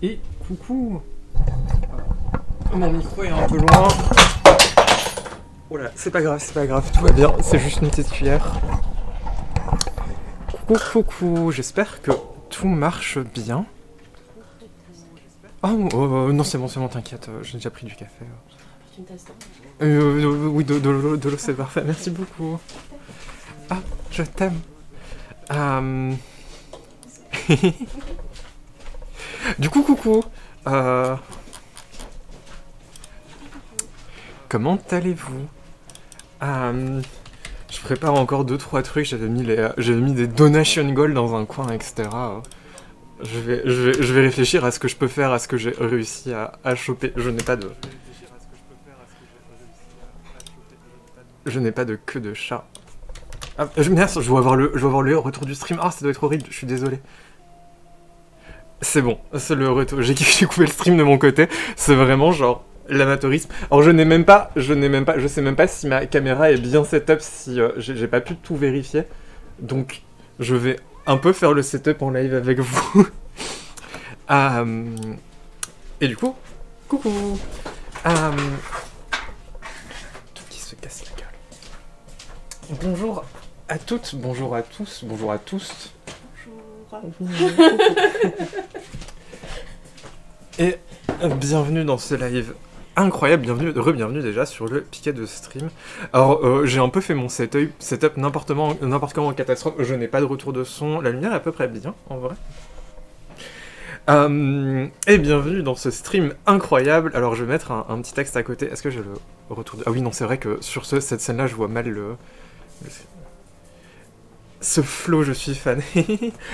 Et coucou. Mon micro est un peu loin. Oh là, c'est pas grave, tout va bien, c'est juste une petite cuillère. Coucou, j'espère que tout marche bien. Oh, non, c'est bon, t'inquiète, j'ai déjà pris du café. Tu me testes. Oui, de l'eau, c'est parfait, merci beaucoup. Ah, je t'aime. Du coup, coucou. Comment allez-vous? Je prépare encore 2-3 trucs, j'avais mis des donation goals dans un coin, etc. Je vais réfléchir à ce que je peux faire, à ce que j'ai réussi à choper. Je n'ai pas de queue de chat. Merde, je dois avoir le retour du stream. Ah, ça doit être horrible, je suis désolé. C'est bon, c'est le retour. J'ai coupé le stream de mon côté. C'est vraiment genre l'amateurisme. Alors je sais même pas si ma caméra est bien setup, si j'ai pas pu tout vérifier. Donc je vais un peu faire le setup en live avec vous. Et du coup, coucou. Tout qui se casse la gueule. Bonjour à toutes, bonjour à tous, bonjour à tous. Et bienvenue dans ce live incroyable, bienvenue déjà sur le piquet de stream. Alors j'ai un peu fait mon setup n'importe comment en catastrophe, je n'ai pas de retour de son, la lumière est à peu près bien en vrai. Et bienvenue dans ce stream incroyable. Alors je vais mettre un petit texte à côté, est-ce que j'ai le retour de... Ah oui non, c'est vrai que sur cette scène là je vois mal le... Ce flow, je suis fan.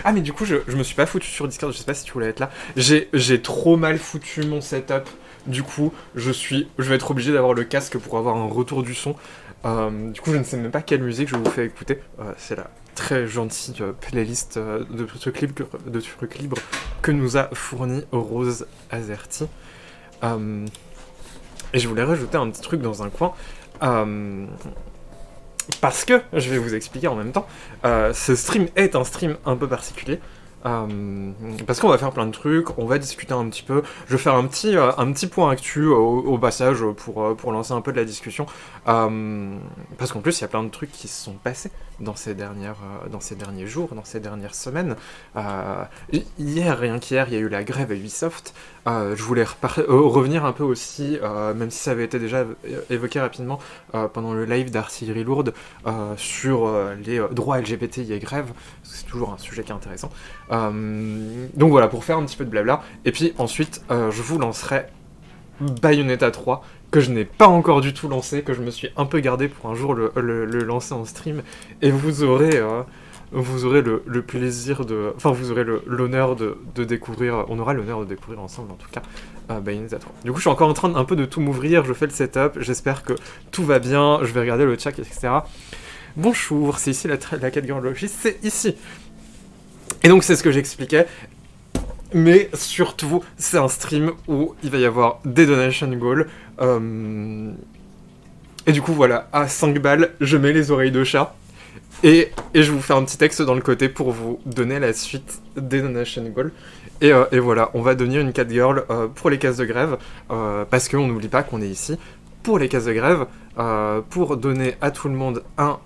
Ah mais du coup je me suis pas foutu sur Discord, je sais pas si tu voulais être là. J'ai trop mal foutu mon setup. Du coup je vais être obligé d'avoir le casque pour avoir un retour du son. Du coup je ne sais même pas quelle musique je vous fais écouter. C'est la très gentille playlist de trucs libres que nous a fourni Rose Azerty. Et je voulais rajouter un petit truc dans un coin. Parce que, je vais vous expliquer en même temps, ce stream est un stream un peu particulier. Parce qu'on va faire plein de trucs, on va discuter un petit peu. Je vais faire un petit point actu au passage pour lancer un peu de la discussion. Parce qu'en plus, il y a plein de trucs qui se sont passés dans ces derniers jours, dans ces dernières semaines. Rien qu'hier, il y a eu la grève à Ubisoft. Je voulais revenir un peu aussi, même si ça avait été déjà évoqué rapidement pendant le live d'Artillerie Lourde, sur les droits LGBT et grève. C'est toujours un sujet qui est intéressant. Donc voilà, pour faire un petit peu de blabla. Et puis ensuite, je vous lancerai Bayonetta 3, que je n'ai pas encore du tout lancé, que je me suis un peu gardé pour un jour le lancer en stream. Et vous aurez le plaisir de... Enfin, vous aurez l'honneur de découvrir... On aura l'honneur de découvrir ensemble, en tout cas, Bayonetta 3. Du coup, je suis encore en train un peu de tout m'ouvrir, je fais le setup, j'espère que tout va bien, je vais regarder le chat, etc. Bonjour, c'est ici la quête girlologiste, c'est ici. Et donc, c'est ce que j'expliquais. Mais surtout, c'est un stream où il va y avoir des donation goals. Et du coup, voilà, à 5 balles, je mets les oreilles de chat. Et je vous fais un petit texte dans le côté pour vous donner la suite des donation goals. Et voilà, on va devenir une cat girl pour les cases de grève. Parce qu'on n'oublie pas qu'on est ici pour les cases de grève. Pour donner à tout le monde un...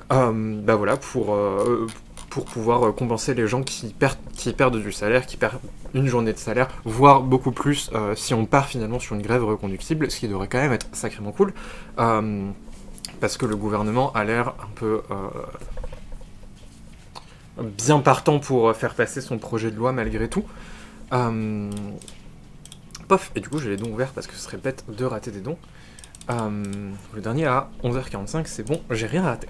bah voilà, pour pouvoir compenser les gens qui perdent du salaire, qui perdent une journée de salaire, voire beaucoup plus si on part finalement sur une grève reconductible, ce qui devrait quand même être sacrément cool, parce que le gouvernement a l'air un peu bien partant pour faire passer son projet de loi malgré tout. Pof, et du coup j'ai les dons ouverts parce que ce serait bête de rater des dons. Le dernier à 11h45, c'est bon, j'ai rien raté.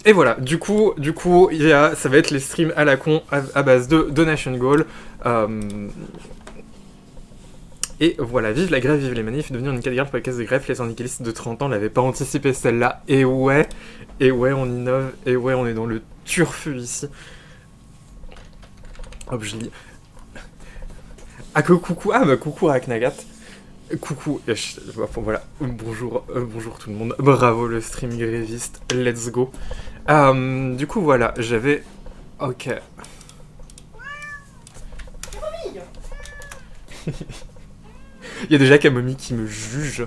Et voilà, du coup ça va être les streams à la con à base de donation goal. Et voilà, vive la grève, vive les manifs, devenir une catégorie pour les cases de grève, les syndicalistes de 30 ans n'avaient pas anticipé celle-là. Et ouais, on innove, et ouais, on est dans le turfu ici. Hop, je lis. Ah, coucou Raknagat. Coucou, voilà, bonjour tout le monde, bravo le stream gréviste, let's go. Du coup voilà, j'avais... Ok. Il y a déjà Kamomie qui me juge.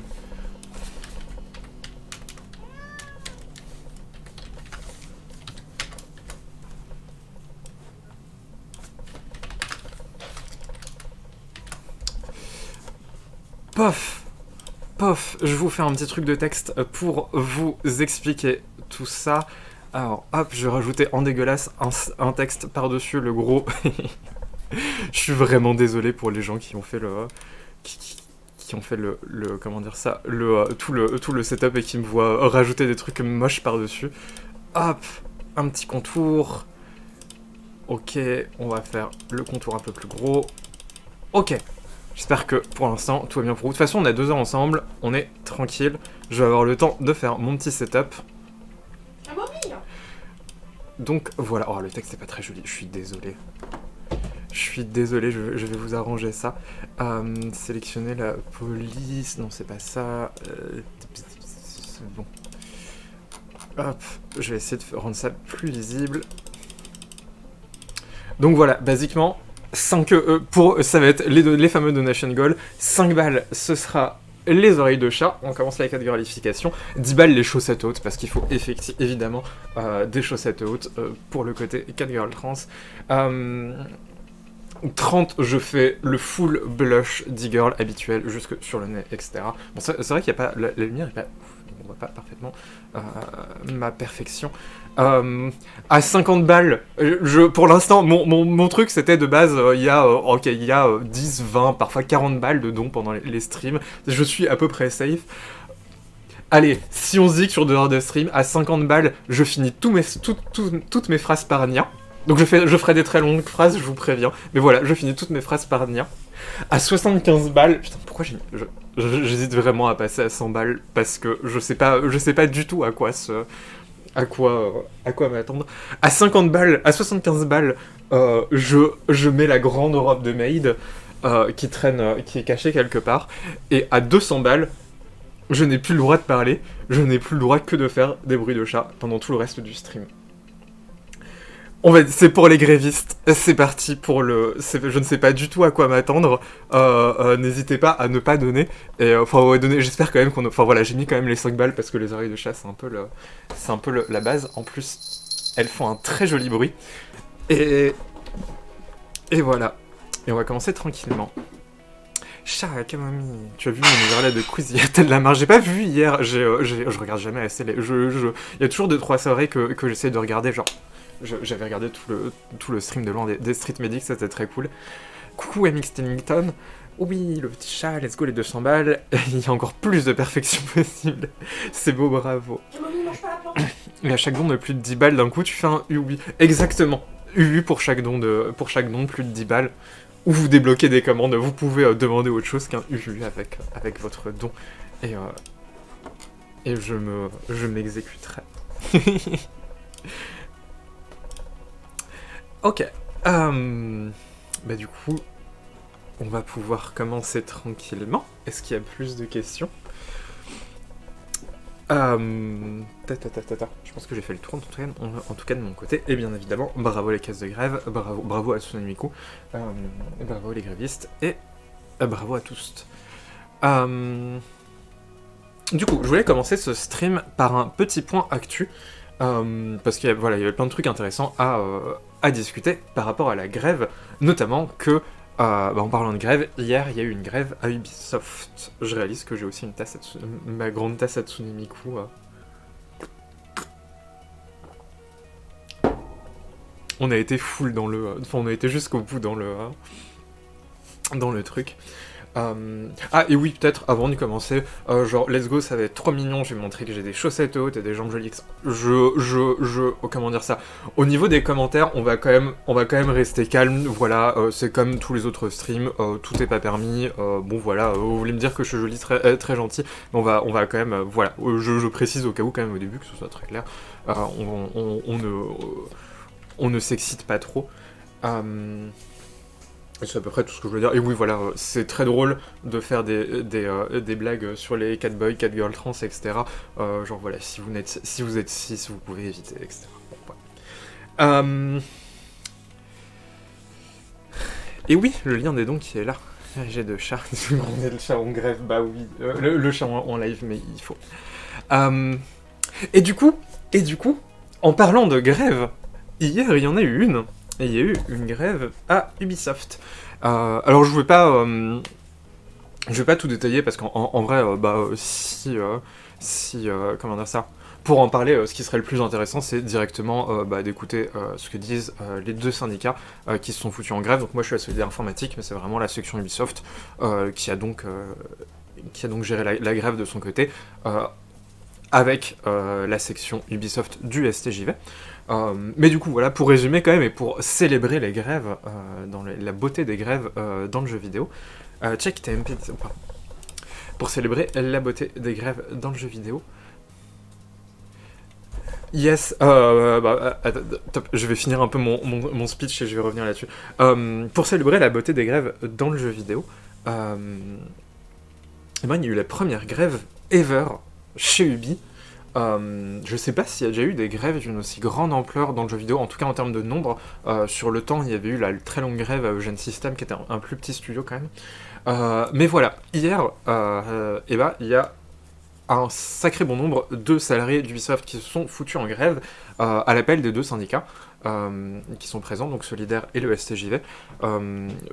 Pof, pof, je vous fais un petit truc de texte pour vous expliquer tout ça. Alors, hop, je vais rajouter en dégueulasse un texte par-dessus le gros. Je suis vraiment désolé pour les gens qui ont fait le... qui ont fait comment dire ça, tout le setup et qui me voient rajouter des trucs moches par-dessus. Hop, un petit contour. Ok, on va faire le contour un peu plus gros. Ok. J'espère que pour l'instant tout va bien pour vous. De toute façon, on a 2 heures ensemble, on est tranquille. Je vais avoir le temps de faire mon petit setup. Donc voilà. Oh, le texte est pas très joli, je suis désolé. Je suis désolé, je vais vous arranger ça. Sélectionner la police. Non, c'est pas ça. Bon. Hop, je vais essayer de rendre ça plus lisible. Donc voilà, basiquement. 5 ça va être les fameux donation goals. 5 balles, ce sera les oreilles de chat. On commence la catégorification. 10 balles, les chaussettes hautes, parce qu'il faut évidemment des chaussettes hautes pour le côté catgirl trans. 30, je fais le full blush d'e-girl habituel jusque sur le nez, etc. Bon, c'est vrai qu'il n'y a pas... La lumière n'est pas... On voit pas parfaitement ma perfection. À 50 balles, pour l'instant, mon truc c'était de base, il y a 10, 20, parfois 40 balles de dons pendant les streams. Je suis à peu près safe. Allez, si on se dit que sur 2 heures de stream, à 50 balles, je finis toutes mes phrases par Nia. Donc je ferai des très longues phrases, je vous préviens. Mais voilà, je finis toutes mes phrases par Nia. À 75 balles... Putain, pourquoi j'hésite vraiment à passer à 100 balles, parce que je sais pas du tout à quoi m'attendre. À 50 balles, à 75 balles, je mets la grande robe de maid qui traîne, qui est cachée quelque part. Et à 200 balles, je n'ai plus le droit de parler, je n'ai plus le droit que de faire des bruits de chat pendant tout le reste du stream. C'est pour les grévistes, c'est parti pour je ne sais pas du tout à quoi m'attendre, n'hésitez pas à ne pas donner, et donner, j'espère quand même j'ai mis quand même les 5 balles parce que les oreilles de chat c'est un peu la base, en plus elles font un très joli bruit, et voilà, et on va commencer tranquillement. Chat, Kamomie, tu as vu mon overlay de quiz hier, t'as de la marge, j'ai pas vu hier, je regarde jamais assez il y a toujours 2-3 soirées que j'essaie de regarder, genre... J'avais regardé tout le stream de loin des Street Medics, c'était très cool. Coucou MX Tennington. Oui, le petit chat, let's go les 200 balles. Il y a encore plus de perfection possible. C'est beau, bravo. Et à chaque don de plus de 10 balles, d'un coup, tu fais un UI. Exactement. UI pour chaque don de plus de 10 balles. Ou vous débloquez des commandes. Vous pouvez demander autre chose qu'un UI avec votre don. Et je m'exécuterai. Ok, du coup, on va pouvoir commencer tranquillement. Est-ce qu'il y a plus de questions? Je pense que j'ai fait le tour en tout cas de mon côté. Et bien évidemment, bravo les caisses de grève, bravo à Tsunamiku, bravo les grévistes, et bravo à tous. Du coup, je voulais commencer ce stream par un petit point actu. Parce qu'il y avait plein de trucs intéressants à discuter par rapport à la grève, notamment que, en parlant de grève, hier il y a eu une grève à Ubisoft. Je réalise que j'ai aussi ma grande tasse à Tsunemiku. On a été full on a été jusqu'au bout dans le truc. Et oui, peut-être, avant de commencer, genre, let's go, ça va être trop mignon, je vais montrer que j'ai des chaussettes hautes et des jambes jolies. Comment dire ça? Au niveau des commentaires, on va quand même rester calme, voilà, c'est comme tous les autres streams, tout est pas permis, bon voilà, vous voulez me dire que je suis jolie, très, très gentil, mais on va quand même, voilà, je précise au cas où quand même au début, que ce soit très clair, on ne s'excite pas trop. C'est à peu près tout ce que je veux dire. Et oui, voilà, c'est très drôle de faire des blagues sur les catboys, catgirls trans, etc. Genre voilà, si vous êtes cis, vous pouvez éviter, etc. Bon, voilà. Et oui, le lien des dons qui est là. J'ai deux chats. Le chat en grève, bah oui. Le chat en live, mais il faut. Euh, et du coup, en parlant de grève, hier il y en a eu une. Et il y a eu une grève à Ubisoft. Alors je vais pas tout détailler parce qu'en vrai, comment dire ça, pour en parler, ce qui serait le plus intéressant, c'est directement d'écouter ce que disent les deux syndicats qui se sont foutus en grève. Donc moi, je suis à Solidaire Informatique, mais c'est vraiment la section Ubisoft qui a donc géré la grève de son côté, avec la section Ubisoft du STJV. Mais du coup, voilà, pour résumer quand même, et pour célébrer les grèves, la beauté des grèves dans le jeu vidéo, check TMP, pardon. Pour célébrer la beauté des grèves dans le jeu vidéo. Yes, top, je vais finir un peu mon speech et je vais revenir là-dessus. Pour célébrer la beauté des grèves dans le jeu vidéo, il y a eu la première grève ever chez Ubi. Je sais pas s'il y a déjà eu des grèves d'une aussi grande ampleur dans le jeu vidéo, en tout cas en termes de nombre. Sur le temps, il y avait eu la très longue grève à Eugene System, qui était un plus petit studio quand même. Mais voilà, hier, il y a un sacré bon nombre de salariés d'Ubisoft qui se sont foutus en grève à l'appel des deux syndicats qui sont présents, donc Solidaire et le STJV.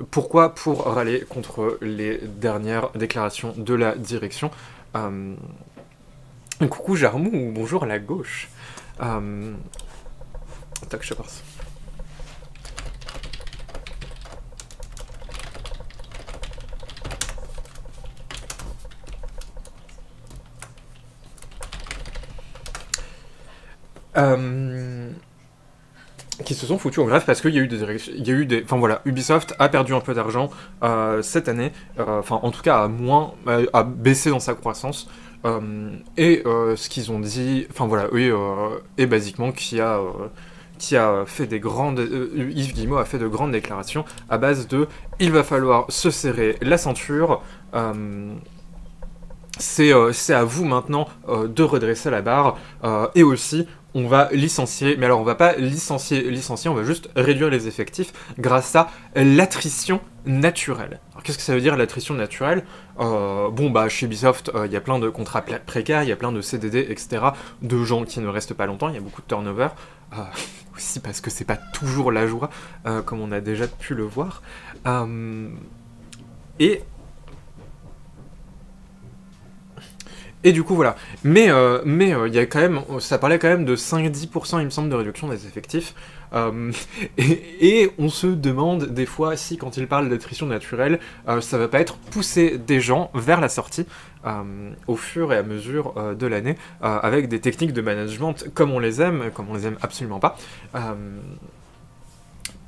Pourquoi ? Pour râler contre les dernières déclarations de la direction. Coucou Jarmou, ou bonjour la gauche. Tac, je passe. Qui se sont foutus en grève parce qu'il y a eu des, enfin voilà, Ubisoft a perdu un peu d'argent cette année, enfin en tout cas a baissé dans sa croissance, et ce qu'ils ont dit, enfin voilà, et basiquement qui a fait des grandes, Yves Guillemot a fait de grandes déclarations à base de il va falloir se serrer la ceinture. C'est à vous maintenant de redresser la barre, et aussi on va licencier, mais alors on va pas licencier, on va juste réduire les effectifs grâce à l'attrition naturelle. Alors qu'est-ce que ça veut dire l'attrition naturelle ? Chez Ubisoft, il y a plein de contrats précaires, il y a plein de CDD, etc., de gens qui ne restent pas longtemps, il y a beaucoup de turnover, aussi parce que c'est pas toujours la joie, comme on a déjà pu le voir. Et du coup, voilà. Mais il y a quand même, ça parlait quand même de 5-10%, il me semble, de réduction des effectifs. Et on se demande des fois si, quand il parle d'attrition naturelle, ça va pas être pousser des gens vers la sortie au fur et à mesure de l'année, avec des techniques de management comme on les aime absolument pas.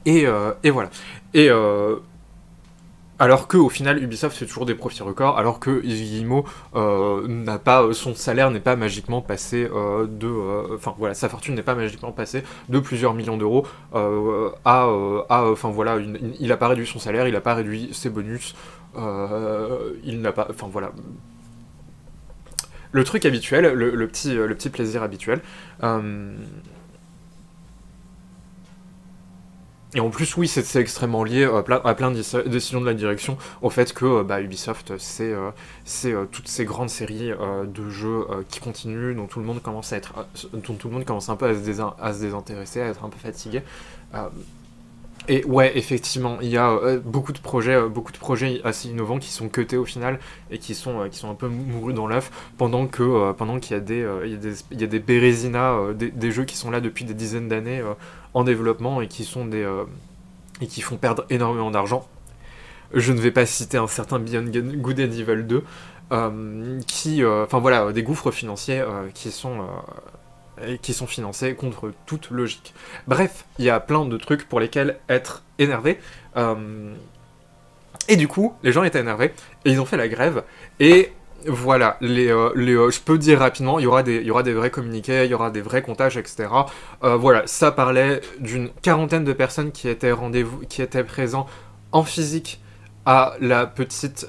Et voilà. Et alors que au final Ubisoft fait toujours des profits records, alors que Guillemot n'a pas, son salaire n'est pas magiquement passé sa fortune n'est pas magiquement passée de plusieurs millions d'euros il a pas réduit son salaire, il a pas réduit ses bonus, il n'a pas, le truc habituel, le petit plaisir habituel. Et en plus, oui, c'est extrêmement lié à plein de décisions de la direction, au fait que Ubisoft, c'est toutes ces grandes séries de jeux qui continuent, dont tout le monde commence un peu à se désintéresser, à être un peu fatigué. Et ouais, effectivement, il y a beaucoup de projets assez innovants qui sont cutés au final et qui sont un peu mourus dans l'œuf pendant qu'il y a des Bérésina, des jeux qui sont là depuis des dizaines d'années en développement et qui font perdre énormément d'argent. Je ne vais pas citer un certain Beyond Good and Evil 2 des gouffres financiers qui sont financés contre toute logique. Bref, il y a plein de trucs pour lesquels être énervé. Et du coup, les gens étaient énervés, et ils ont fait la grève, et voilà, je peux dire rapidement, il y aura des vrais communiqués, il y aura des vrais comptages, etc. Ça parlait d'une quarantaine de personnes qui étaient présents en physique à la petite,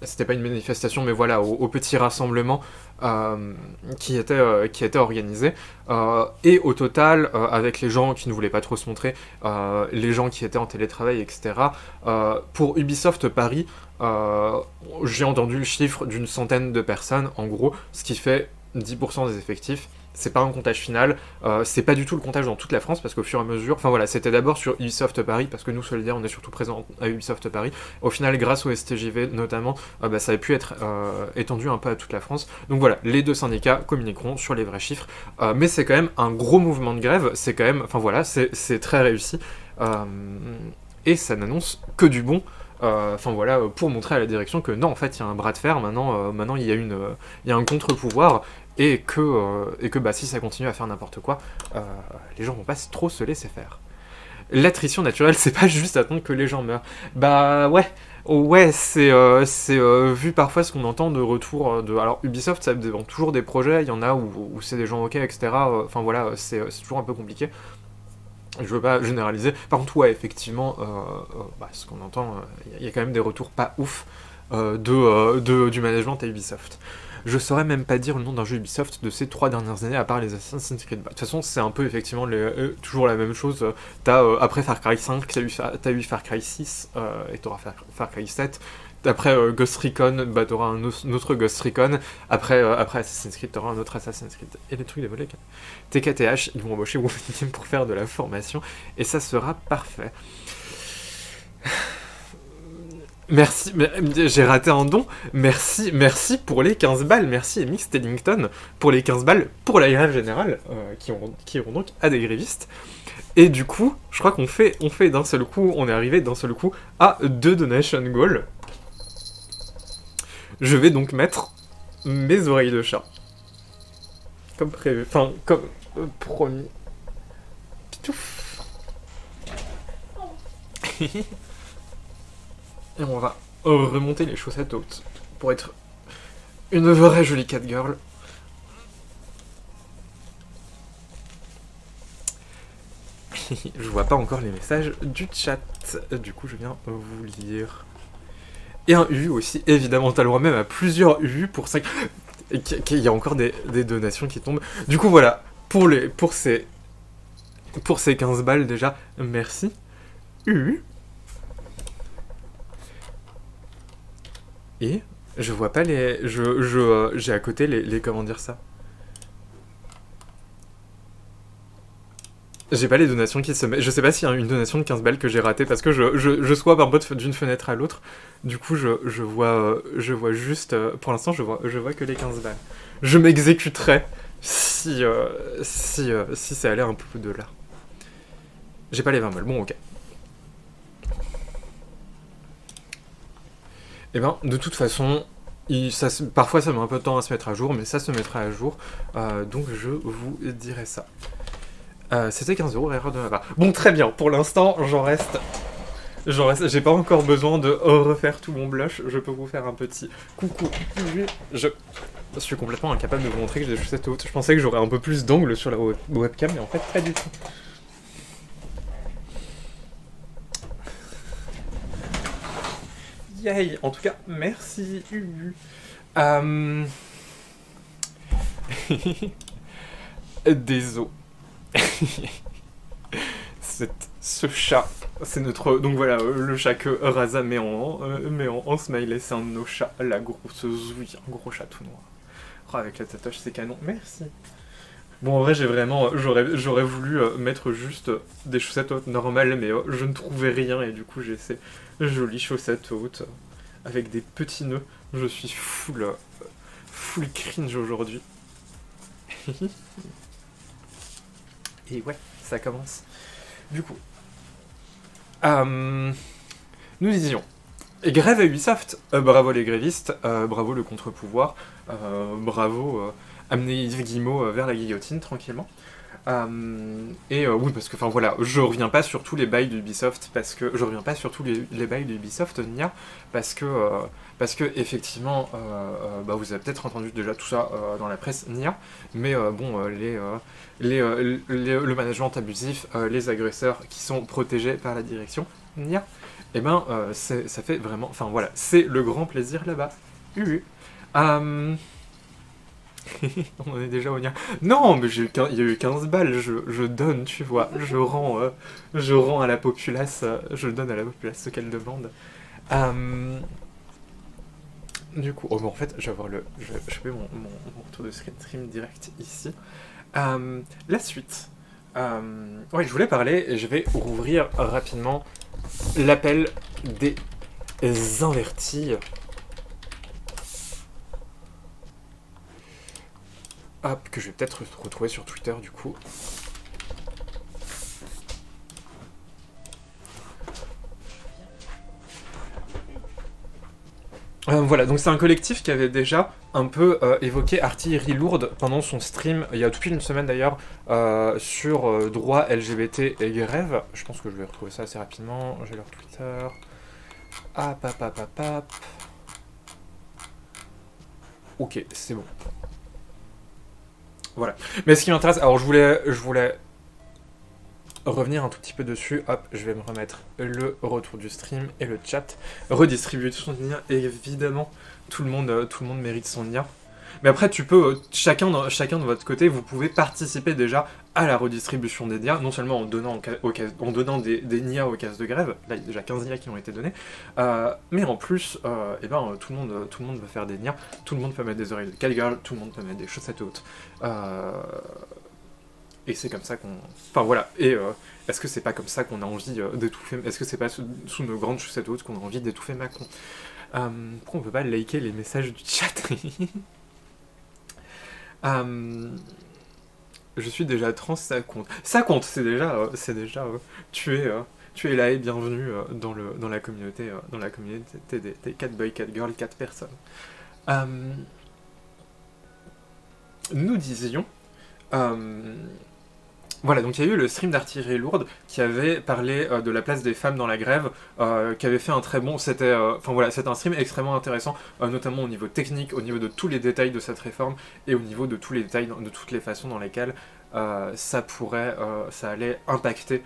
c'était pas une manifestation, mais voilà, au petit rassemblement qui était organisé. Et au total, avec les gens qui ne voulaient pas trop se montrer, les gens qui étaient en télétravail, etc., pour Ubisoft Paris, j'ai entendu le chiffre d'une centaine de personnes, en gros, ce qui fait 10% des effectifs. C'est pas un comptage final, c'est pas du tout le comptage dans toute la France parce qu'au fur et à mesure, enfin voilà, c'était d'abord sur Ubisoft Paris parce que nous, Solidaire, on est surtout présent à Ubisoft Paris. Au final, grâce au STJV notamment, ça a pu être étendu un peu à toute la France. Donc voilà, les deux syndicats communiqueront sur les vrais chiffres, mais c'est quand même un gros mouvement de grève, c'est quand même, enfin voilà, c'est très réussi et ça n'annonce que du bon. Enfin voilà, pour montrer à la direction que non, en fait, il y a un bras de fer. Maintenant, il y a un contre-pouvoir et que bah, si ça continue à faire n'importe quoi, les gens vont pas trop se laisser faire. L'attrition naturelle, c'est pas juste attendre que les gens meurent. Bah ouais, c'est vu parfois ce qu'on entend de retour de. Alors Ubisoft, ça dépend toujours des projets. Il y en a où c'est des gens ok, etc. Enfin voilà, c'est toujours un peu compliqué. Je veux pas généraliser. Par contre, ouais, effectivement, ce qu'on entend, il y a quand même des retours pas ouf du management à Ubisoft. Je saurais même pas dire le nom d'un jeu Ubisoft de ces 3 dernières années, à part les Assassin's Creed. De toute façon, c'est un peu effectivement toujours la même chose. Après Far Cry 5, t'as eu Far Cry 6, et t'auras Far Cry 7. Après Ghost Recon, t'auras un autre Ghost Recon. Après Assassin's Creed, t'auras un autre Assassin's Creed. Et les trucs d'évoluer. TKTH, ils vont embaucher Wolfenstein pour faire de la formation. Et ça sera parfait. Merci, j'ai raté un don. Merci pour les 15 balles. Merci Amy Stellington pour les 15 balles pour la grève générale, qui iront donc à des grévistes. Et du coup, je crois qu'on fait d'un seul coup, on est arrivé d'un seul coup à 2 donation goals. Je vais donc mettre mes oreilles de chat. Comme prévu. Enfin, comme promis. Pitouf. Et on va remonter les chaussettes hautes pour être une vraie jolie catgirl. Je vois pas encore les messages du chat. Du coup, je viens vous lire. Et un U aussi, évidemment. T'as le droit même à plusieurs U pour 5. Il y a encore des donations qui tombent. Du coup, voilà. Pour ces 15 balles déjà, merci. U. Et je vois pas les. J'ai à côté les. Comment dire ça? J'ai pas les donations qui se mettent. Je sais pas s'il y a une donation de 15 balles que j'ai ratée parce que je swap un peu d'une fenêtre à l'autre. Du coup, je vois juste. Pour l'instant, je vois que les 15 balles. Je m'exécuterai si ça allait un peu de là. J'ai pas les 20 balles. Bon, ok. Et ben, de toute façon, parfois ça met un peu de temps à se mettre à jour, mais ça se mettra à jour. Donc je vous dirai ça. C'était 15€, erreur de ma part. Bon, très bien, pour l'instant, j'en reste. J'ai pas encore besoin de refaire tout mon blush. Je peux vous faire un petit coucou. Je suis complètement incapable de vous montrer que j'ai des chaussettes hautes. Je pensais que j'aurais un peu plus d'angle sur la webcam, mais en fait, pas du tout. Yay! En tout cas, merci Ubu. Désolé. Ce chat, c'est notre. Donc voilà, le chat que Raza met en smiley, c'est un de nos chats, la grosse zouille, un gros chat tout noir. Oh, avec la tatoche, c'est canon, merci. Bon, en vrai, j'aurais voulu mettre juste des chaussettes hautes normales, mais je ne trouvais rien, et du coup, j'ai ces jolies chaussettes hautes avec des petits nœuds. Je suis full cringe aujourd'hui. Et ouais, ça commence. Du coup, nous disions, grève à Ubisoft, bravo les grévistes, bravo le contre-pouvoir, bravo amener Yves Guillemot vers la guillotine tranquillement. Oui, parce que, enfin voilà, je reviens pas sur tous les bails d'Ubisoft, parce que je reviens pas sur tous les bails d'Ubisoft, Nia, parce que effectivement, vous avez peut-être entendu déjà tout ça dans la presse, Nia, mais le management abusif, les agresseurs qui sont protégés par la direction, Nia, et ben ça fait vraiment, enfin voilà, c'est le grand plaisir là-bas. Euh, On en est déjà au lien. Non, mais il y a eu 15 balles, je donne, tu vois. Je rends à la populace, je donne à la populace ce qu'elle demande. Euh, du coup, oh, bon, en fait, je vais avoir je fais mon retour de stream direct ici. La suite. Ouais, je voulais parler, et je vais rouvrir rapidement l'appel des invertis. Hop, que je vais peut-être retrouver sur Twitter du coup. Voilà, donc c'est un collectif qui avait déjà un peu évoqué artillerie lourde pendant son stream, il y a tout pile une semaine d'ailleurs, sur droit LGBT et grève. Je pense que je vais retrouver ça assez rapidement, j'ai leur Twitter. Hop. Ok, c'est bon. Voilà. Mais ce qui m'intéresse, alors je voulais revenir un tout petit peu dessus. Hop, je vais me remettre le retour du stream et le chat. Redistribuer son lien, évidemment, tout le monde mérite son lien. Mais après, tu peux, chacun de votre côté, vous pouvez participer déjà à la redistribution des NIA, non seulement en donnant, des NIA aux cases de grève, là il y a déjà 15 NIA qui ont été donnés, mais en plus, tout le monde va faire des NIA, tout le monde peut mettre des oreilles de cowgirl, tout le monde peut mettre des chaussettes hautes. Et c'est comme ça qu'on... Enfin voilà, et est-ce que c'est pas comme ça qu'on a envie d'étouffer... Est-ce que c'est pas sous nos grandes chaussettes hautes qu'on a envie d'étouffer Macron? Pourquoi on peut pas liker les messages du chat? Je suis déjà trans, ça compte. Ça compte, c'est déjà... tu es là et bienvenue dans la communauté, des 4 boys, 4 girls, 4 personnes. Nous disions... Voilà, donc il y a eu le stream d'artillerie lourde qui avait parlé de la place des femmes dans la grève, qui avait fait un très bon... C'était un stream extrêmement intéressant, notamment au niveau technique, au niveau de tous les détails de cette réforme, et au niveau de tous les détails, de toutes les façons dans lesquelles ça allait impacter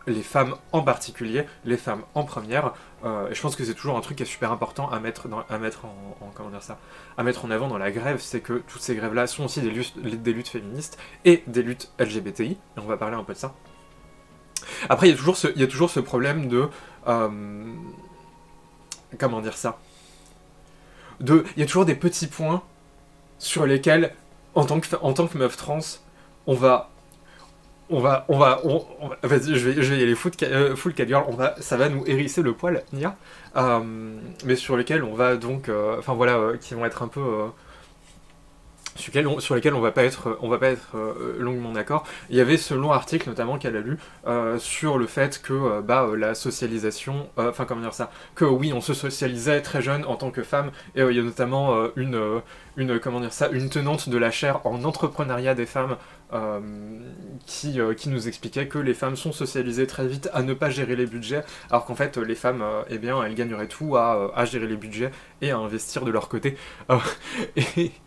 les femmes en particulier, les femmes en première, et je pense que c'est toujours un truc qui est super important à mettre en avant dans la grève, c'est que toutes ces grèves-là sont aussi des luttes féministes et des luttes LGBTI, et on va parler un peu de ça. Après, il y a toujours ce problème de... comment dire ça? Il y a toujours des petits points sur lesquels, en tant que meuf trans, vas-y, je vais y aller full catgirl, ça va nous hérisser le poil, Nia, mais sur lesquels on va donc, qui vont être un peu, sur lesquels on va pas être longuement d'accord. Il y avait ce long article notamment qu'elle a lu sur le fait que la socialisation, que oui, on se socialisait très jeune en tant que femme, et il y a notamment une tenante de la chaire en entrepreneuriat des femmes qui nous expliquait que les femmes sont socialisées très vite à ne pas gérer les budgets, alors qu'en fait les femmes, elles gagneraient tout à gérer les budgets et à investir de leur côté.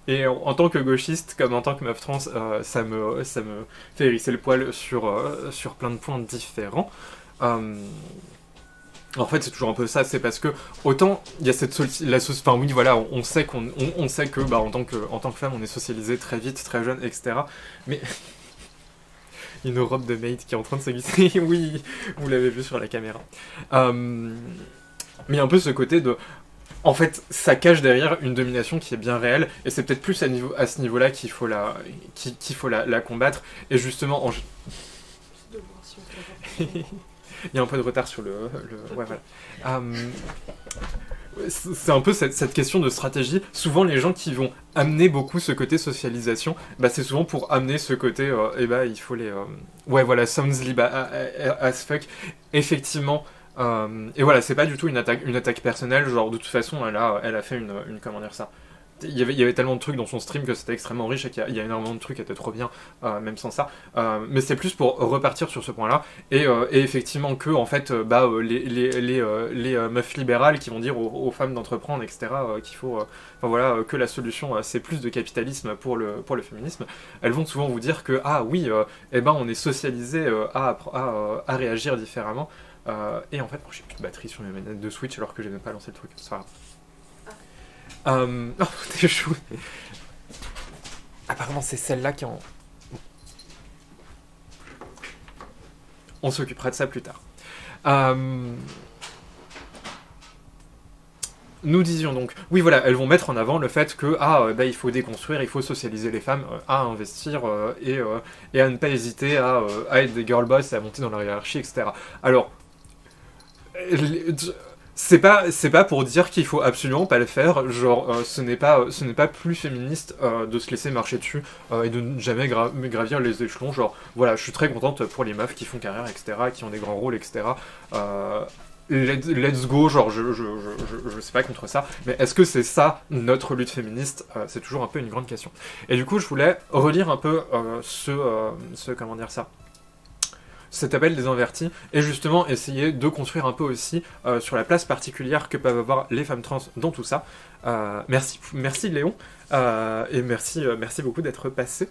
Et en tant que gauchiste, comme en tant que meuf trans, ça me fait hérisser le poil sur plein de points différents. En fait, c'est toujours un peu ça, c'est parce que autant il y a on sait que en tant que femme, on est socialisé très vite, très jeune, etc. Mais une robe de maid qui est en train de se glisser, oui, vous l'avez vu sur la caméra. Mais il y a un peu ce côté de... En fait, ça cache derrière une domination qui est bien réelle, et c'est peut-être plus à ce niveau-là qu'il faut la combattre, et justement... Il y a un peu de retard sur le ouais, voilà. C'est un peu cette question de stratégie. Souvent, les gens qui vont amener beaucoup ce côté socialisation, c'est souvent pour amener ce côté, il faut les... Ouais, voilà, sounds lib as fuck. Effectivement... et voilà, c'est pas du tout une attaque personnelle, genre de toute façon, elle a fait une comment dire ça. Il y avait tellement de trucs dans son stream que c'était extrêmement riche et qu'il y a énormément de trucs qui étaient trop bien, même sans ça. Mais c'est plus pour repartir sur ce point-là et effectivement que en fait, les meufs libérales qui vont dire aux femmes d'entreprendre, etc. Qu'il faut, que la solution c'est plus de capitalisme pour le féminisme. Elles vont souvent vous dire que on est socialisé à réagir différemment. Et en fait, j'ai plus de batterie sur mes manettes de Switch alors que j'ai même pas lancé le truc. C'est pas grave. Oh, t'es chou. Apparemment, c'est celle-là qui en... On s'occupera de ça plus tard. Nous disions donc, oui voilà, elles vont mettre en avant le fait que il faut déconstruire, il faut socialiser les femmes à investir et à ne pas hésiter à être des girl boss et à monter dans la hiérarchie, etc. Alors, c'est pas pour dire qu'il faut absolument pas le faire, genre ce n'est pas plus féministe de se laisser marcher dessus et de ne jamais gravir les échelons, genre voilà, je suis très contente pour les meufs qui font carrière, etc., qui ont des grands rôles, etc. Let's go, genre je sais pas contre ça, mais est-ce que c'est ça notre lutte féministe? C'est toujours un peu une grande question. Et du coup je voulais relire un peu comment dire ça, cet appel des invertis, et justement essayer de construire un peu aussi sur la place particulière que peuvent avoir les femmes trans dans tout ça. Merci Léon, et merci beaucoup d'être passé.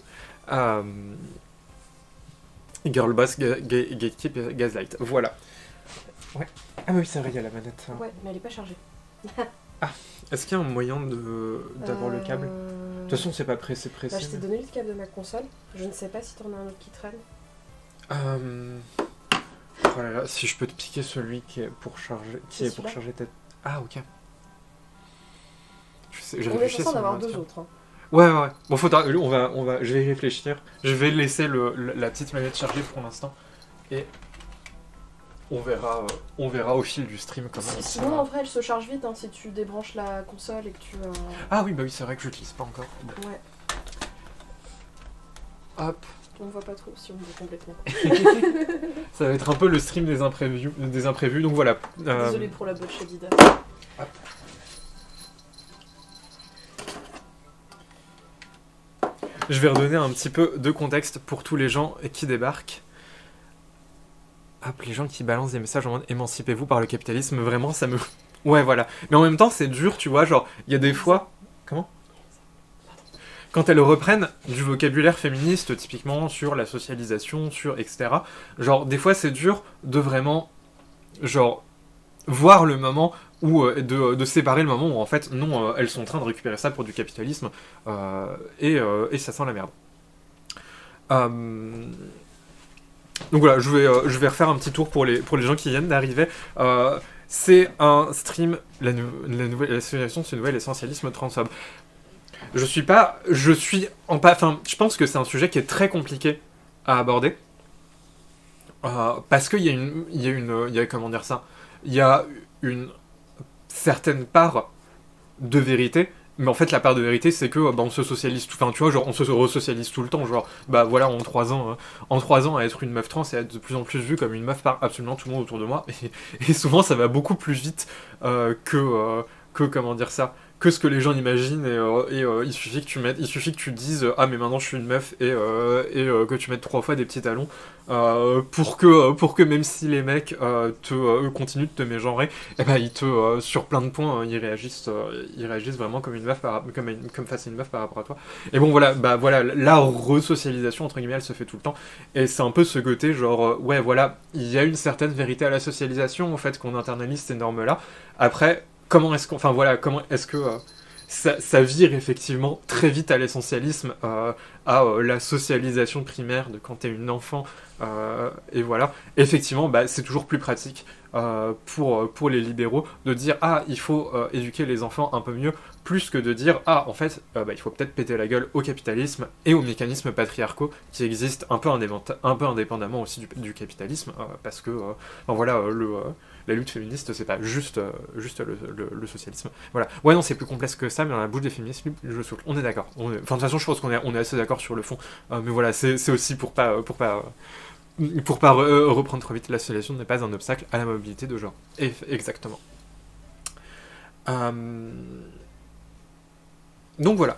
Girl Boss, Gatekeep, Gaslight, voilà. Ouais. Ah oui, c'est vrai, il y a la manette. Ouais, mais elle est pas chargée. Est-ce qu'il y a un moyen d'avoir le câble? De toute façon, c'est pas pressé. Bah, je t'ai donné le câble de ma console. Je ne sais pas si t'en as un autre qui traîne. Oh là là, si je peux te piquer celui qui est pour charger, ta... Ah, ok. J'ai on est censé en avoir deux autres. Hein. Ouais. Bon, je vais y réfléchir. Je vais laisser la petite manette chargée pour l'instant. Et on verra au fil du stream comment ça va. Sinon, en vrai, elle se charge vite si tu débranches la console et que tu... Ah oui, bah oui, c'est vrai que je l'utilise pas encore. Bon. Ouais. Hop. On voit pas trop si on voit complètement. Ça va être un peu le stream des imprévus, donc voilà. Désolé pour la botte chez Dida. Hop. Je vais redonner un petit peu de contexte pour tous les gens qui débarquent. Hop, les gens qui balancent des messages en mode émancipez-vous par le capitalisme, vraiment ça me... Ouais, voilà. Mais en même temps, c'est dur, tu vois, genre, il y a des fois... Comment ? Quand elles reprennent du vocabulaire féministe, typiquement sur la socialisation, sur etc., genre, des fois c'est dur de vraiment, genre, voir le moment où, de séparer le moment où, en fait, non, elles sont en train de récupérer ça pour du capitalisme, et ça sent la merde. Donc voilà, je vais refaire un petit tour pour les gens qui viennent d'arriver. C'est un stream, l'association c'est nouvel essentialisme transphobe. Je pense que c'est un sujet qui est très compliqué à aborder. Parce qu'il y a comment dire ça, il y a une certaine part de vérité, mais en fait la part de vérité c'est que on se socialise tout, enfin tu vois, genre on se resocialise tout le temps, genre bah voilà, en 3 ans à être une meuf trans et à être de plus en plus vue comme une meuf par absolument tout le monde autour de moi, et souvent ça va beaucoup plus vite que comment dire ça, que ce que les gens imaginent, et il suffit que tu dises ah mais maintenant je suis une meuf, et que tu mettes 3 fois des petits talons pour que même si les mecs continuent de te mégenrer, et ben ils sur plein de points ils réagissent vraiment comme une meuf comme face à une meuf par rapport à toi. Et bon voilà, bah voilà, la resocialisation entre guillemets elle se fait tout le temps, et c'est un peu ce côté genre ouais voilà, il y a une certaine vérité à la socialisation, en fait, qu'on internalise ces normes là. Après comment est-ce que ça vire effectivement très vite à l'essentialisme, à la socialisation primaire de quand t'es une enfant, et voilà. Effectivement, bah, c'est toujours plus pratique pour les libéraux de dire ah il faut éduquer les enfants un peu mieux, plus que de dire ah en fait il faut peut-être péter la gueule au capitalisme et aux mécanismes patriarcaux qui existent un peu indépendamment aussi du capitalisme, parce que voilà, la lutte féministe c'est pas juste le socialisme, voilà. Ouais, non, c'est plus complexe que ça, mais dans la bouche des féministes je souffle, on est d'accord, enfin de toute façon je pense qu'on est assez d'accord sur le fond, mais voilà, c'est aussi pour pas reprendre trop vite, la socialisation n'est pas un obstacle à la mobilité de genre. Exactement. Donc voilà.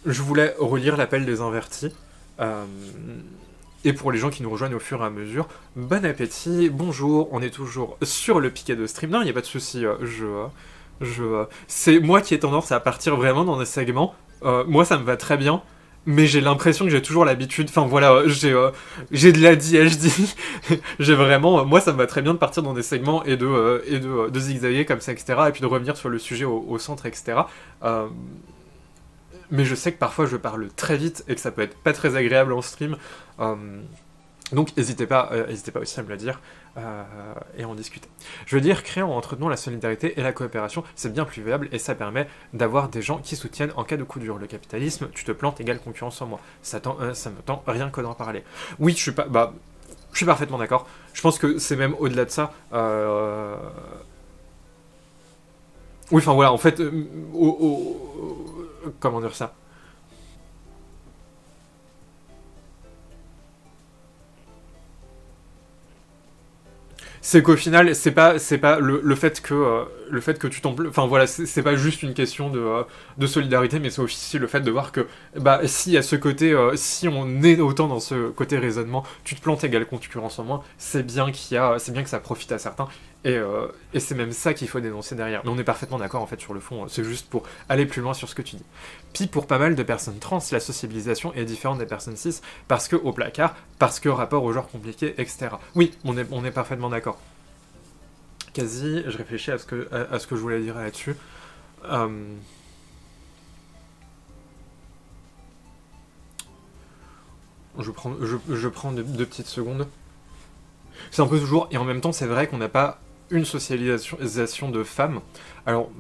Je voulais relire l'appel des invertis. Et pour les gens qui nous rejoignent au fur et à mesure, bon appétit, bonjour, on est toujours sur le piquet de stream. Non, il n'y a pas de souci, c'est moi qui ai tendance à partir vraiment dans des segments. Moi, ça me va très bien. mais j'ai l'impression que j'ai toujours l'habitude, enfin voilà, j'ai de l'ADHD, j'ai vraiment, moi ça me va très bien de partir dans des segments et de zigzaguer comme ça, etc., et puis de revenir sur le sujet au centre, etc. Euh, mais je sais que parfois je parle très vite et que ça peut être pas très agréable en stream. Euh, donc n'hésitez pas aussi à me le dire et en discuter. Je veux dire, créer en entretenant la solidarité et la coopération, c'est bien plus viable et ça permet d'avoir des gens qui soutiennent en cas de coup dur. Le capitalisme, tu te plantes égale concurrence en moi. Ça me tend rien que d'en parler. Oui, je suis parfaitement d'accord. Je pense que c'est même au-delà de ça. Oui, enfin voilà, en fait, comment dire ça. C'est qu'au final, c'est pas le fait que tu tombes, enfin voilà, c'est pas juste une question de solidarité, mais c'est aussi le fait de voir que, bah, si à ce côté, si on est autant dans ce côté raisonnement, tu te plantes égale concurrence en moins, c'est bien que ça profite à certains, et c'est même ça qu'il faut dénoncer derrière. Mais on est parfaitement d'accord en fait sur le fond, c'est juste pour aller plus loin sur ce que tu dis. Puis pour pas mal de personnes trans, la sociabilisation est différente des personnes cis, parce que au placard, parce que rapport au genre compliqué, etc. Oui, on est parfaitement d'accord. Quasi, je réfléchis à ce que je voulais dire là-dessus. Euh, je prends deux petites secondes. C'est un peu toujours, et en même temps, c'est vrai qu'on n'a pas une socialisation de femmes. Alors,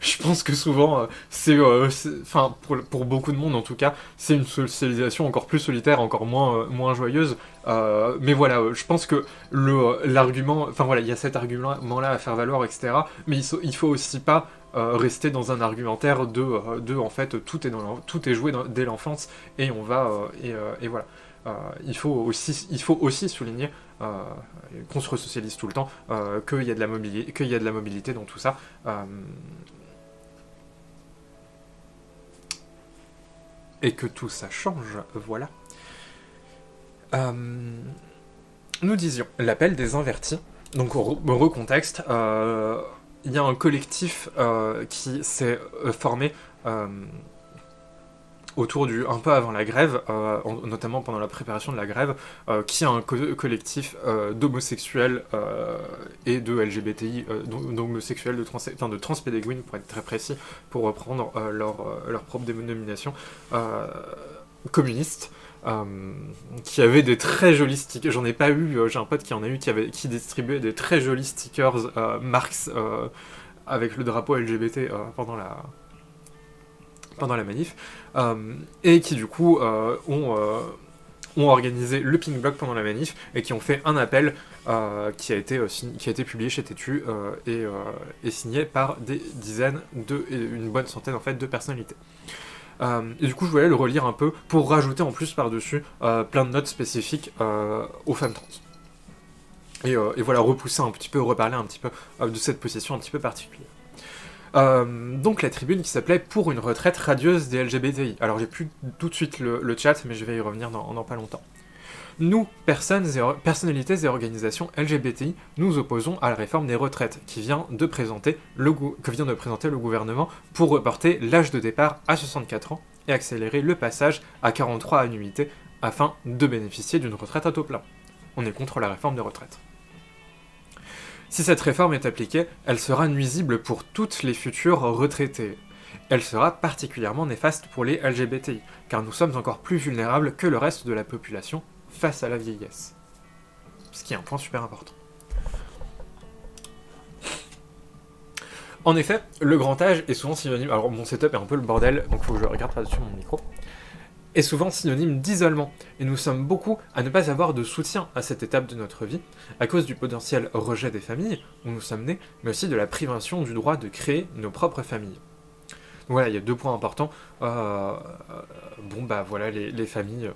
je pense que souvent, enfin, pour beaucoup de monde en tout cas, c'est une socialisation encore plus solitaire, encore moins joyeuse. Mais voilà, je pense que l'argument, enfin voilà, il y a cet argument-là à faire valoir, etc. Mais il faut aussi pas rester dans un argumentaire en fait, tout est joué dès l'enfance et on va, et voilà. Il faut aussi souligner qu'on se resocialise tout le temps, qu'il y a de la mobilité dans tout ça. Et que tout ça change, voilà. Euh, nous disions l'appel des invertis. Donc, recontexte, il y a un collectif qui s'est formé autour un peu avant la grève, notamment pendant la préparation de la grève, qui est un collectif d'homosexuels et de LGBTI, d'homosexuels, de transpédéguines pour être très précis, pour reprendre leur propre dénomination, communistes. Qui avait des très jolis stickers. J'en ai pas eu, j'ai un pote qui en a eu, qui distribuait des très jolis stickers Marx avec le drapeau LGBT pendant la manif, et qui du coup ont organisé le Pink Bloc pendant la manif et qui ont fait un appel qui a été publié chez Tétu et signé par des dizaines et une bonne centaine en fait de personnalités. Et du coup, je voulais le relire un peu pour rajouter en plus par-dessus plein de notes spécifiques aux femmes trans. Et voilà, reparler un petit peu de cette position un petit peu particulière. Donc la tribune qui s'appelait Pour une retraite radieuse des LGBTI. Alors j'ai plus tout de suite le chat, mais je vais y revenir dans pas longtemps. Nous, personnalités et organisations LGBTI, nous opposons à la réforme des retraites que vient de présenter le gouvernement pour reporter l'âge de départ à 64 ans et accélérer le passage à 43 annuités afin de bénéficier d'une retraite à taux plein. On est contre la réforme des retraites. Si cette réforme est appliquée, elle sera nuisible pour toutes les futures retraités. Elle sera particulièrement néfaste pour les LGBTI, car nous sommes encore plus vulnérables que le reste de la population face à la vieillesse. Ce qui est un point super important. En effet, le grand âge est souvent synonyme... Alors mon setup est un peu le bordel, donc il faut que je regarde par-dessus mon micro. Est souvent synonyme d'isolement, et nous sommes beaucoup à ne pas avoir de soutien à cette étape de notre vie, à cause du potentiel rejet des familles où nous sommes nés, mais aussi de la privation du droit de créer nos propres familles. Donc voilà, il y a deux points importants. Voilà, les familles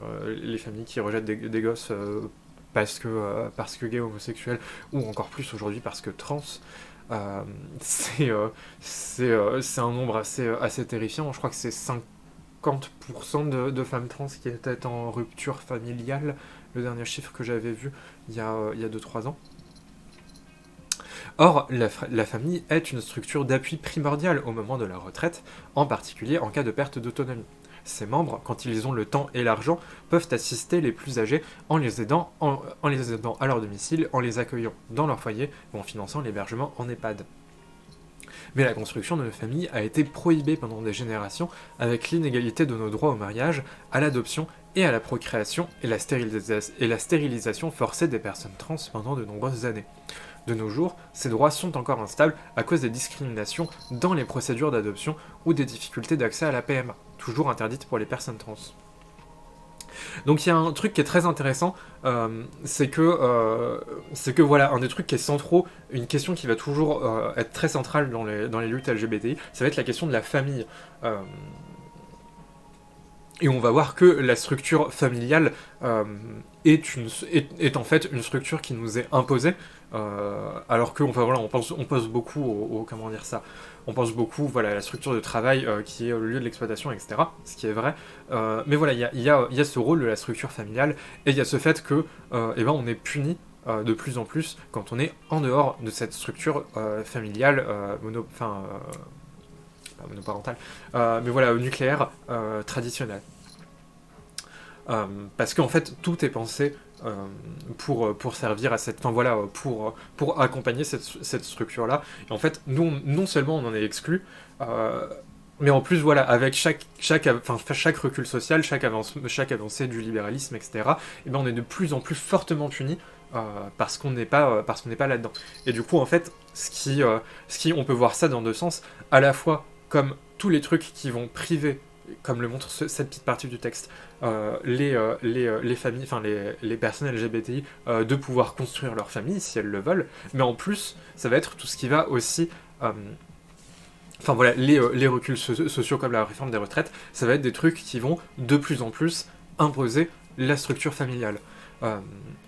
qui rejettent des gosses parce que gay, homosexuel, ou encore plus aujourd'hui parce que trans, c'est un nombre assez terrifiant. Je crois que c'est 50% de femmes trans qui étaient en rupture familiale, le dernier chiffre que j'avais vu il y a 2-3 ans. Or, la famille est une structure d'appui primordiale au moment de la retraite, en particulier en cas de perte d'autonomie. Ses membres, quand ils ont le temps et l'argent, peuvent assister les plus âgés en les aidant à leur domicile, en les accueillant dans leur foyer ou en finançant l'hébergement en EHPAD. Mais la construction de nos familles a été prohibée pendant des générations avec l'inégalité de nos droits au mariage, à l'adoption et à la procréation et la stérilisation forcée des personnes trans pendant de nombreuses années. De nos jours, ces droits sont encore instables à cause des discriminations dans les procédures d'adoption ou des difficultés d'accès à la PMA, toujours interdites pour les personnes trans. Donc il y a un truc qui est très intéressant, c'est que voilà, un des trucs qui est centraux, une question qui va toujours être très centrale dans les luttes LGBTI, ça va être la question de la famille. Et on va voir que la structure familiale est en fait une structure qui nous est imposée, alors que enfin, voilà, on pense beaucoup comment dire ça, on pense beaucoup voilà, à la structure de travail qui est le lieu de l'exploitation, etc. Ce qui est vrai. Mais voilà, il y a ce rôle de la structure familiale, et il y a ce fait que on est puni de plus en plus quand on est en dehors de cette structure familiale, pas monoparentale, mais voilà, nucléaire traditionnelle. Parce qu'en fait, tout est pensé pour servir à cette... Enfin voilà, pour accompagner cette structure-là. Et en fait, nous, non seulement on en est exclus, mais en plus, voilà, avec chaque recul social, chaque avancée du libéralisme, etc., et ben on est de plus en plus fortement punis parce qu'on n'est pas là-dedans. Et du coup, en fait, on peut voir ça dans deux sens, à la fois comme tous les trucs qui vont priver, comme le montre cette petite partie du texte, les familles, enfin les personnes LGBTI de pouvoir construire leur famille si elles le veulent, mais en plus, ça va être tout ce qui va aussi... Enfin voilà, les reculs sociaux comme la réforme des retraites, ça va être des trucs qui vont de plus en plus imposer la structure familiale.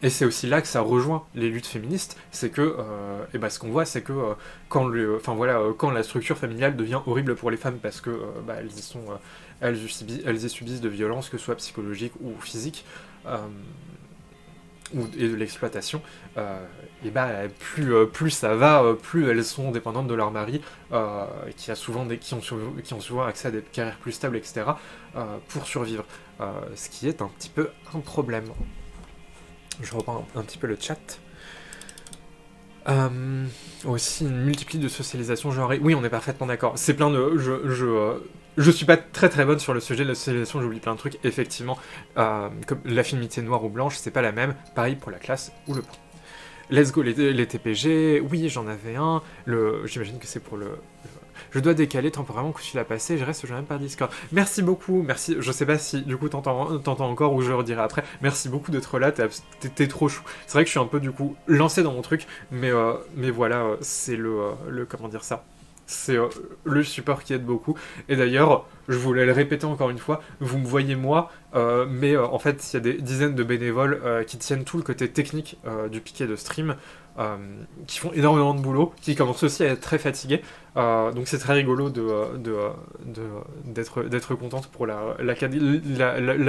Et c'est aussi là que ça rejoint les luttes féministes, c'est que ce qu'on voit, c'est que quand la structure familiale devient horrible pour les femmes parce que elles y subissent de violences, que ce soit psychologiques ou physiques, et de l'exploitation, plus ça va, plus elles sont dépendantes de leur mari, qui ont souvent accès à des carrières plus stables, etc., pour survivre. Ce qui est un petit peu un problème. Je reprends un petit peu le chat. Aussi une multiplie de socialisation genrée. Oui, on est parfaitement d'accord. C'est plein de... Je suis pas très très bonne sur le sujet de la socialisation, j'oublie plein de trucs. Effectivement, comme l'affinité noire ou blanche, c'est pas la même. Pareil pour la classe ou le point. Let's go les TPG. Oui, j'en avais un. J'imagine que c'est pour le... Je dois décaler temporairement que tu l'as passé, je reste jamais par Discord. Merci beaucoup, merci. Je sais pas si du coup t'entends encore ou je le redirai après. Merci beaucoup d'être là, t'es trop chou. C'est vrai que je suis un peu du coup lancé dans mon truc, mais voilà, c'est comment dire ça. C'est le support qui aide beaucoup. Et d'ailleurs, je voulais le répéter encore une fois, vous me voyez moi, mais en fait, il y a des dizaines de bénévoles qui tiennent tout le côté technique du piquet de stream, qui font énormément de boulot, qui commencent aussi à être très fatigués. Donc c'est très rigolo d'être contente pour la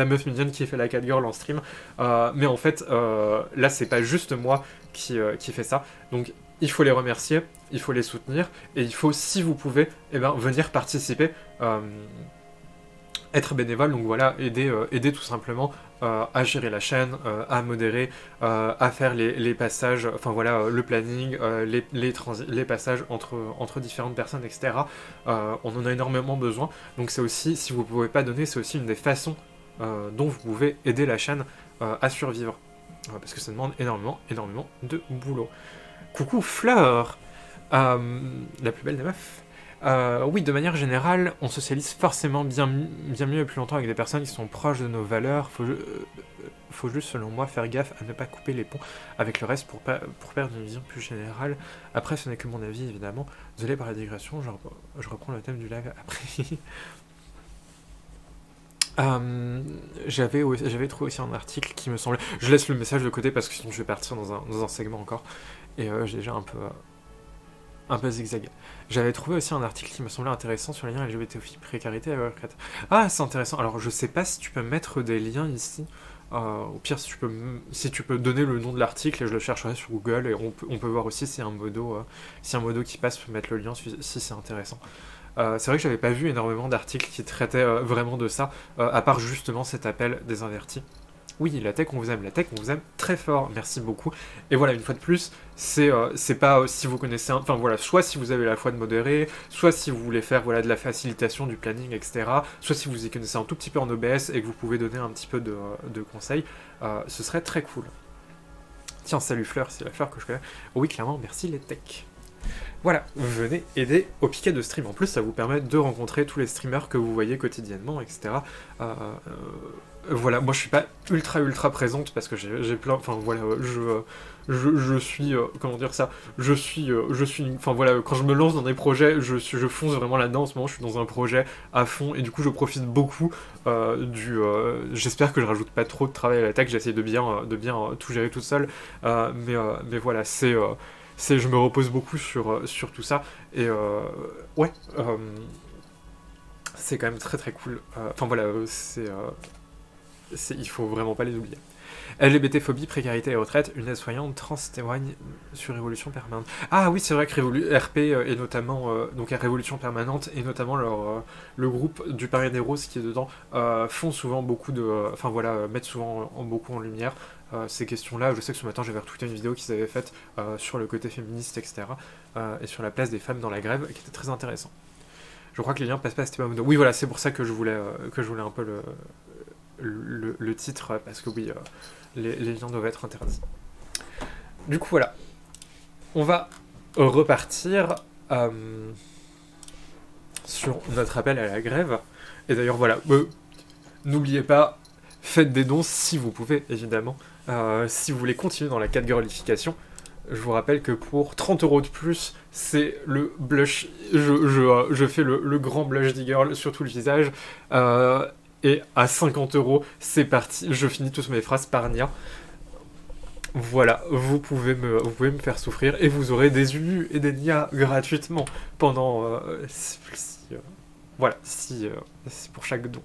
meuf mignonne qui fait la catgirl en stream. Mais en fait, là, c'est pas juste moi qui fait ça. Donc il faut les remercier, il faut les soutenir, et il faut, si vous pouvez, venir participer, être bénévole, donc voilà, aider tout simplement à gérer la chaîne, à modérer, à faire les passages, enfin voilà, le planning, les passages entre différentes personnes, etc. On en a énormément besoin, donc c'est aussi, si vous ne pouvez pas donner, c'est aussi une des façons dont vous pouvez aider la chaîne à survivre, parce que ça demande énormément de boulot. Coucou Fleur, la plus belle des meufs. Oui, de manière générale, on socialise forcément bien mieux et plus longtemps avec des personnes qui sont proches de nos valeurs. Faut juste, selon moi, faire gaffe à ne pas couper les ponts avec le reste pour perdre une vision plus générale. Après, ce n'est que mon avis, évidemment. Désolé par la digression, je reprends le thème du live après. J'avais trouvé aussi un article qui me semblait... Je laisse le message de côté parce que sinon je vais partir dans un segment encore. Et j'ai déjà un peu zigzag. J'avais trouvé aussi un article qui me semblait intéressant sur les liens LGBTI, précarité et retraite. Ah, c'est intéressant. Alors, je sais pas si tu peux mettre des liens ici. Au pire, si tu peux donner le nom de l'article et je le chercherai sur Google et on peut voir aussi si un modo qui passe peut mettre le lien si c'est intéressant. C'est vrai que j'avais pas vu énormément d'articles qui traitaient vraiment de ça, à part justement cet appel des invertis. Oui, la tech, la tech, on vous aime très fort, merci beaucoup. Et voilà, une fois de plus, c'est pas si vous connaissez, enfin voilà, soit si vous avez la foi de modérer, soit si vous voulez faire voilà, de la facilitation du planning, etc., soit si vous y connaissez un tout petit peu en OBS et que vous pouvez donner un petit peu de conseils, ce serait très cool. Tiens, salut Fleur, c'est la Fleur que je connais. Oui, clairement, merci les techs. Voilà, venez aider au piquet de stream. En plus, ça vous permet de rencontrer tous les streamers que vous voyez quotidiennement, etc. Voilà, moi je suis pas ultra présente parce que j'ai plein. Enfin voilà, je suis. Comment dire ça enfin voilà, quand je me lance dans des projets, je fonce vraiment là-dedans. En ce moment, je suis dans un projet à fond et du coup, je profite beaucoup j'espère que je rajoute pas trop de travail à l'attaque. J'essaie de bien tout gérer tout seul. Mais voilà, je me repose beaucoup sur tout ça et ouais, c'est quand même très cool. Enfin voilà, il faut vraiment pas les oublier. LGBT-phobie, précarité et retraite, une aide-soignante trans témoigne sur Révolution Permanente. Ah oui, c'est vrai que RP et notamment donc Révolution Permanente et notamment le groupe du Paris des Roses qui est dedans font souvent beaucoup de, enfin voilà, mettent souvent beaucoup en lumière ces questions-là. Je sais que ce matin j'avais retweeté une vidéo qu'ils avaient faite sur le côté féministe, etc. Et sur la place des femmes dans la grève, qui était très intéressant. Je crois que les liens passent pas à Stepan Mondo. Oui, voilà, c'est pour ça que je voulais un peu le titre, parce que oui, les liens doivent être interdits. Du coup, voilà. On va repartir sur notre appel à la grève. Et d'ailleurs, voilà, n'oubliez pas, faites des dons si vous pouvez, évidemment. Si vous voulez continuer dans la catgirlification, je vous rappelle que pour 30 € de plus, c'est le blush. Je fais le grand blush d'e-girl sur tout le visage. Et à 50 €, c'est parti. Je finis toutes mes phrases par Nia. Voilà, vous pouvez me faire souffrir et vous aurez des Ulu et des Nia gratuitement pendant. Voilà, c'est pour chaque don.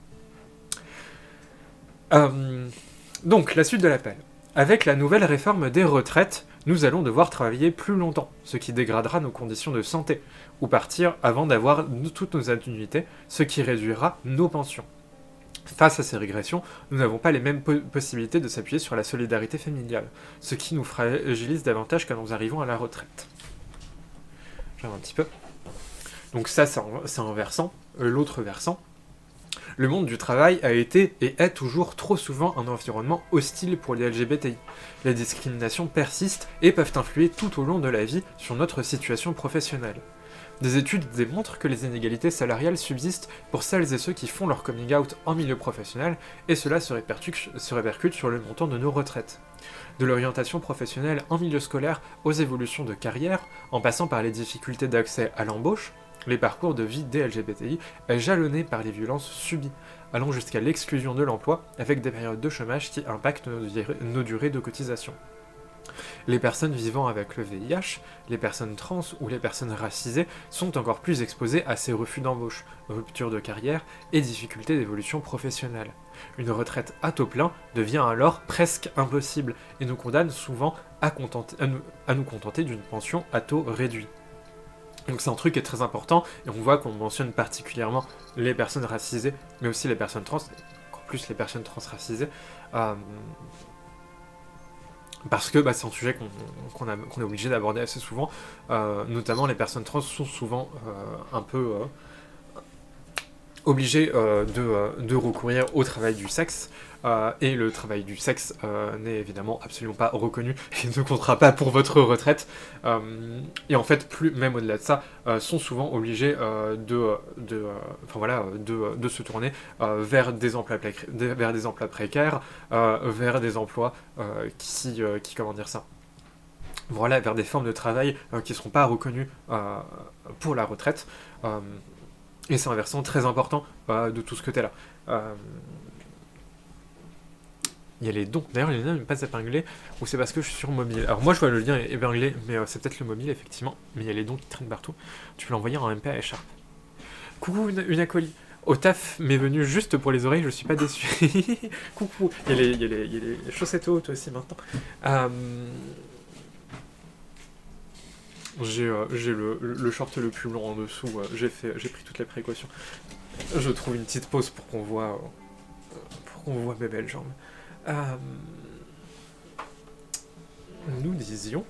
Donc, la suite de l'appel. Avec la nouvelle réforme des retraites, nous allons devoir travailler plus longtemps, ce qui dégradera nos conditions de santé, ou partir avant d'avoir toutes nos annuités, ce qui réduira nos pensions. Face à ces régressions, nous n'avons pas les mêmes possibilités de s'appuyer sur la solidarité familiale, ce qui nous fragilise davantage quand nous arrivons à la retraite. J'arrive un petit peu. Donc ça, c'est un versant. L'autre versant, le monde du travail a été et est toujours trop souvent un environnement hostile pour les LGBTI. Les discriminations persistent et peuvent influer tout au long de la vie sur notre situation professionnelle. Des études démontrent que les inégalités salariales subsistent pour celles et ceux qui font leur coming out en milieu professionnel, et cela se répercute sur le montant de nos retraites. De l'orientation professionnelle en milieu scolaire aux évolutions de carrière, en passant par les difficultés d'accès à l'embauche, les parcours de vie des LGBTI est jalonné par les violences subies, allant jusqu'à l'exclusion de l'emploi avec des périodes de chômage qui impactent nos durées de cotisation. Les personnes vivant avec le VIH, les personnes trans ou les personnes racisées sont encore plus exposées à ces refus d'embauche, ruptures de carrière et difficultés d'évolution professionnelle. Une retraite à taux plein devient alors presque impossible et nous condamne souvent à nous contenter d'une pension à taux réduit. Donc c'est un truc qui est très important et on voit qu'on mentionne particulièrement les personnes racisées, mais aussi les personnes trans, encore plus les personnes transracisées. Parce que c'est un sujet qu'on est obligé d'aborder assez souvent, notamment les personnes trans sont souvent un peu obligées de recourir au travail du sexe, et le travail du sexe n'est évidemment absolument pas reconnu et ne comptera pas pour votre retraite, et en fait, même au-delà de ça, sont souvent obligés de se tourner vers des emplois précaires, vers des emplois qui comment dire ça, voilà, vers des formes de travail qui ne seront pas reconnues pour la retraite, et c'est un versant très important de tout ce côté-là. Il y a les dons. D'ailleurs, les liens ne sont pas épinglés, ou c'est parce que je suis sur mobile. Alors moi, je vois le lien épinglé, mais c'est peut-être le mobile, effectivement. Mais il y a les dons qui traînent partout. Tu peux l'envoyer en MP à Echarpe. Coucou, une acolyte. Au taf m'est venu juste pour les oreilles, je suis pas déçu. Coucou. Il y a les chaussettes hautes aussi maintenant. j'ai le short le plus long en dessous, j'ai pris toutes les précautions. Je trouve une petite pause pour qu'on voit mes belles jambes. Nous disions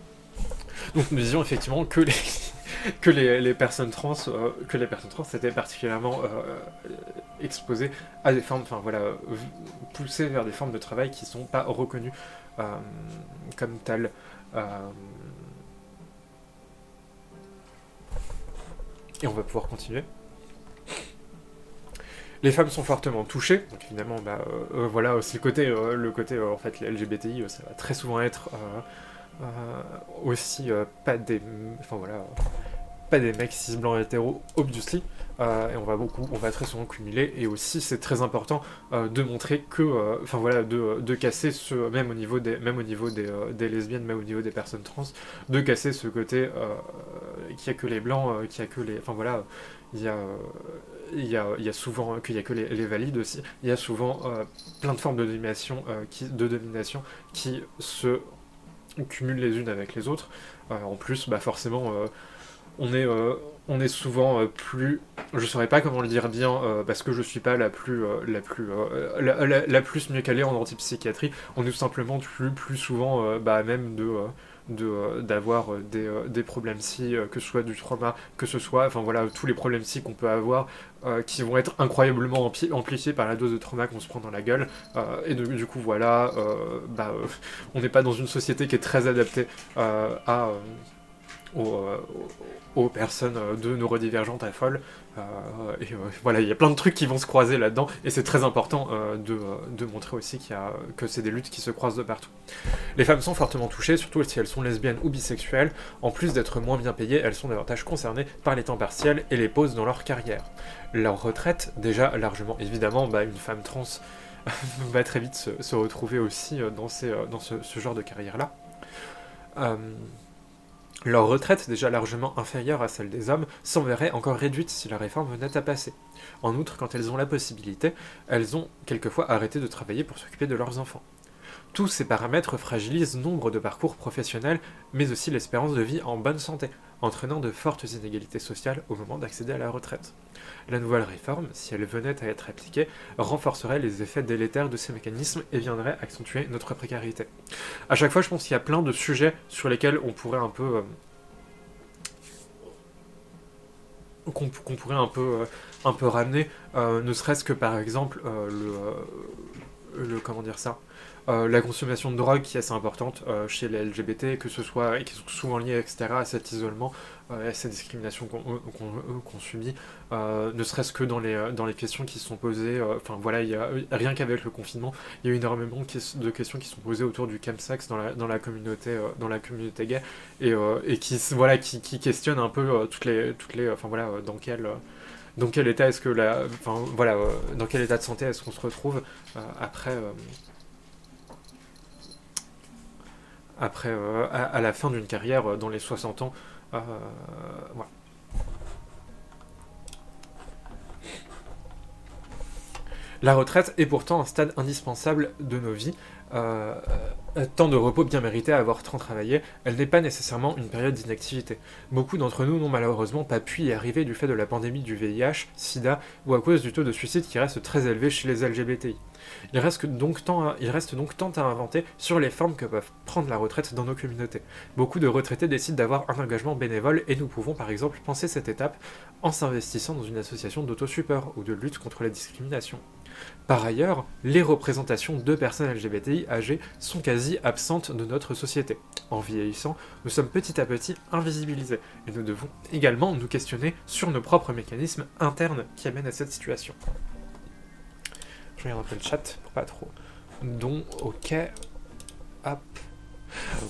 effectivement que les personnes trans étaient particulièrement exposées à des formes, enfin voilà, poussées vers des formes de travail qui sont pas reconnues comme telles. Et on va pouvoir continuer. Les femmes sont fortement touchées, donc évidemment, voilà, c'est le côté en fait, les LGBTI, ça va très souvent être aussi pas des mecs cis blancs hétéros, obviously, et on va très souvent cumuler, et aussi c'est très important de montrer que, de casser ce, même au niveau des lesbiennes, même au niveau des personnes trans, de casser ce côté qu'il n'y a que les blancs, qu'il n'y a que les, il y a souvent qu'il n'y a que les valides aussi, il y a souvent plein de formes de domination, qui se cumulent les unes avec les autres. En plus, forcément, on est souvent plus... Je saurais pas comment le dire bien, parce que je suis pas la plus mieux calée en antipsychiatrie. On est tout simplement plus souvent même d'avoir des problèmes psy, que ce soit du trauma, que ce soit, tous les problèmes psy qu'on peut avoir, qui vont être incroyablement amplifiés par la dose de trauma qu'on se prend dans la gueule, et du coup voilà, on n'est pas dans une société qui est très adaptée aux personnes de neurodivergentes à folles, voilà, il y a plein de trucs qui vont se croiser là-dedans, et c'est très important de montrer aussi que c'est des luttes qui se croisent de partout. Les femmes sont fortement touchées, surtout si elles sont lesbiennes ou bisexuelles. En plus d'être moins bien payées, elles sont davantage concernées par les temps partiels et les pauses dans leur carrière. Leur retraite, déjà largement, évidemment, une femme trans va très vite se retrouver aussi dans ce genre de carrière-là. Leur retraite, déjà largement inférieure à celle des hommes, s'enverrait encore réduite si la réforme venait à passer. En outre, quand elles ont la possibilité, elles ont quelquefois arrêté de travailler pour s'occuper de leurs enfants. Tous ces paramètres fragilisent nombre de parcours professionnels, mais aussi l'espérance de vie en bonne santé, entraînant de fortes inégalités sociales au moment d'accéder à la retraite. La nouvelle réforme, si elle venait à être appliquée, renforcerait les effets délétères de ces mécanismes et viendrait accentuer notre précarité. À chaque fois, je pense qu'il y a plein de sujets sur lesquels on pourrait un peu... qu'on pourrait un peu ramener, ne serait-ce que par exemple comment dire ça, la consommation de drogue qui est assez importante chez les LGBT, que ce soit, et qui sont souvent liées, etc., à cet isolement, à cette discrimination qu'on subit, ne serait-ce que dans les questions qui se sont posées, rien qu'avec le confinement, il y a eu énormément de questions qui sont posées autour du chemsex dans la communauté gay, et qui questionnent un peu dans quel état est-ce que dans quel état de santé est-ce qu'on se retrouve après à la fin d'une carrière dans les 60 ans. Voilà. La retraite est pourtant un stade indispensable de nos vies. Temps de repos bien mérité à avoir tant travaillé, elle n'est pas nécessairement une période d'inactivité. Beaucoup d'entre nous n'ont malheureusement pas pu y arriver du fait de la pandémie du VIH, SIDA, ou à cause du taux de suicide qui reste très élevé chez les LGBTI. Il reste donc tant à inventer sur les formes que peuvent prendre la retraite dans nos communautés. Beaucoup de retraités décident d'avoir un engagement bénévole et nous pouvons par exemple penser cette étape en s'investissant dans une association d'autosupport ou de lutte contre la discrimination. Par ailleurs, les représentations de personnes LGBTI âgées sont quasi absentes de notre société. En vieillissant, nous sommes petit à petit invisibilisés et nous devons également nous questionner sur nos propres mécanismes internes qui amènent à cette situation. Je regarde un peu le chat pour pas trop. Donc, ok. Hop.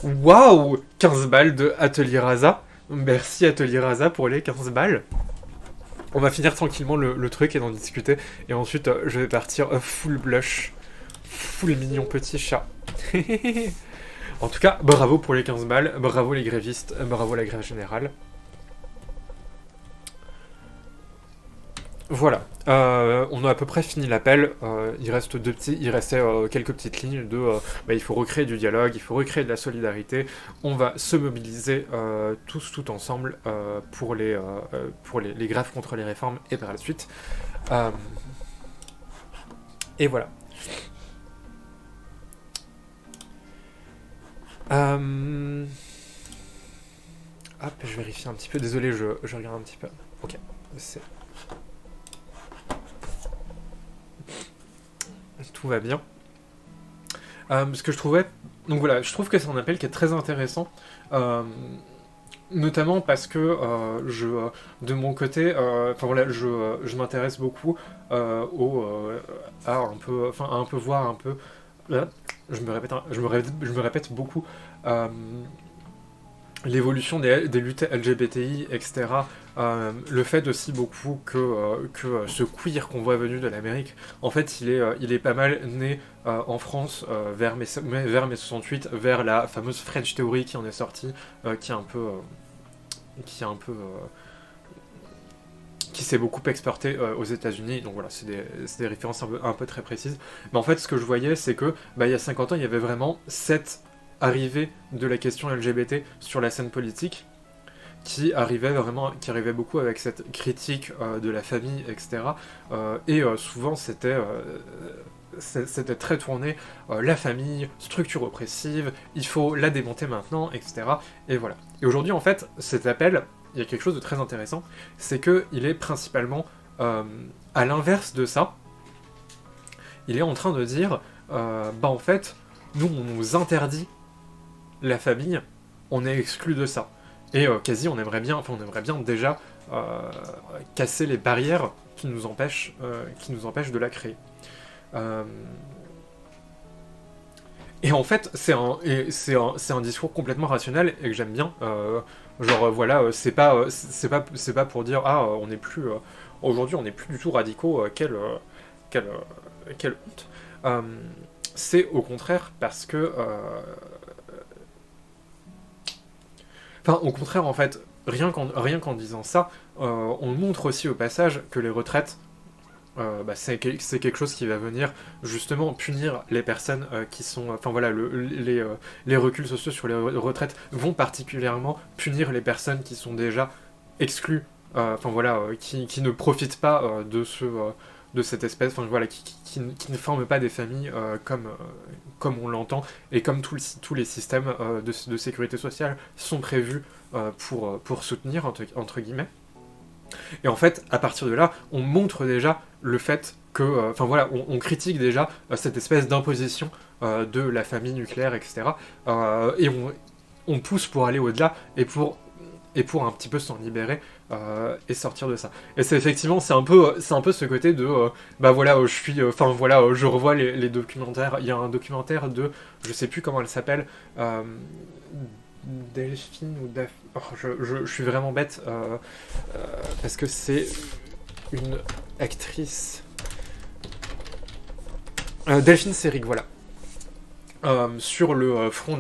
Waouh, 15 balles de Atelier Raza. Merci Atelier Raza pour les 15 balles. On va finir tranquillement le truc et d'en discuter. Et ensuite, je vais partir full blush. Full mignon petit chat. En tout cas, bravo pour les 15 balles. Bravo les grévistes. Bravo la grève générale. Voilà, on a à peu près fini l'appel, il restait quelques petites lignes de il faut recréer du dialogue, il faut recréer de la solidarité, on va se mobiliser tous tout ensemble pour les grèves contre les réformes et par la suite. Euh, et voilà. Euh, Hop, je vérifie un petit peu, désolé, je regarde un petit peu. Ok, c'est... Tout va bien. Ce que je trouvais... Donc voilà, je trouve que c'est un appel qui est très intéressant. Notamment parce que de mon côté, je m'intéresse beaucoup à un peu voir un peu... je me répète beaucoup. euh, L'évolution des luttes LGBTI, etc. Le fait aussi beaucoup que ce queer qu'on voit venu de l'Amérique, en fait, il est pas mal né en France vers mai 68, vers la fameuse French Theory qui en est sortie, qui est un peu... qui s'est beaucoup exporté aux États-Unis. Donc voilà, c'est des références un peu très précises. Mais en fait, ce que je voyais, c'est que il y a 50 ans, il y avait vraiment cette arrivée de la question LGBT sur la scène politique qui arrivait beaucoup avec cette critique de la famille, etc. Souvent, c'était très tourné la famille, structure oppressive, il faut la démonter maintenant, etc. Et voilà. Et aujourd'hui, en fait, cet appel, il y a quelque chose de très intéressant, c'est qu'il est principalement à l'inverse de ça. Il est en train de dire, en fait, nous, on nous interdit la famille, on est exclu de ça. Et on aimerait bien déjà casser les barrières qui nous empêchent de la créer. Euh, et en fait, c'est un discours complètement rationnel et que j'aime bien. C'est pas pour dire on n'est plus aujourd'hui on n'est plus du tout radicaux. Quelle, quelle honte. Euh, c'est au contraire parce que au contraire, en fait, rien qu'en disant ça, on montre aussi au passage que les retraites, c'est quelque chose qui va venir justement punir les personnes qui sont... les reculs sociaux sur les retraites vont particulièrement punir les personnes qui sont déjà exclues, qui ne profitent pas de cette espèce, qui ne forment pas des familles comme on l'entend, et comme tous les systèmes de sécurité sociale sont prévus pour soutenir, entre guillemets. Et en fait, à partir de là, on montre déjà le fait que, on critique déjà cette espèce d'imposition de la famille nucléaire, etc. On pousse pour aller au-delà et pour un petit peu s'en libérer et sortir de ça. Et c'est effectivement, c'est un peu ce côté de, je revois les documentaires. Il y a un documentaire de, je sais plus comment elle s'appelle, Delphine ou je suis vraiment bête parce que c'est une actrice. Delphine Seyrig, voilà. Sur le front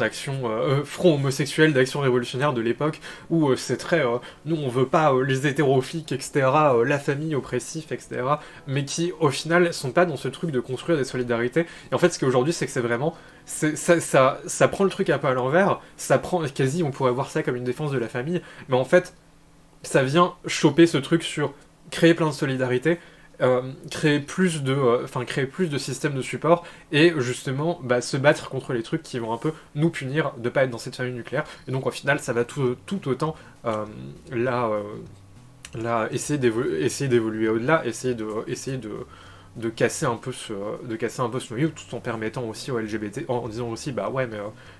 homosexuel d'action révolutionnaire de l'époque, où c'est très nous on veut pas les hétéroflics, etc., la famille oppressif, etc., mais qui au final sont pas dans ce truc de construire des solidarités. Et en fait, ce qu'aujourd'hui, c'est que c'est vraiment ça prend le truc un peu à l'envers, ça prend quasi, on pourrait voir ça comme une défense de la famille, mais en fait ça vient choper ce truc sur créer plein de solidarité, créer plus de systèmes de support et justement se battre contre les trucs qui vont un peu nous punir de pas être dans cette famille nucléaire. Et donc au final, ça va tout autant essayer d'évoluer au-delà, essayer de casser un peu ce noyau, tout en permettant aussi aux LGBT, en disant aussi mais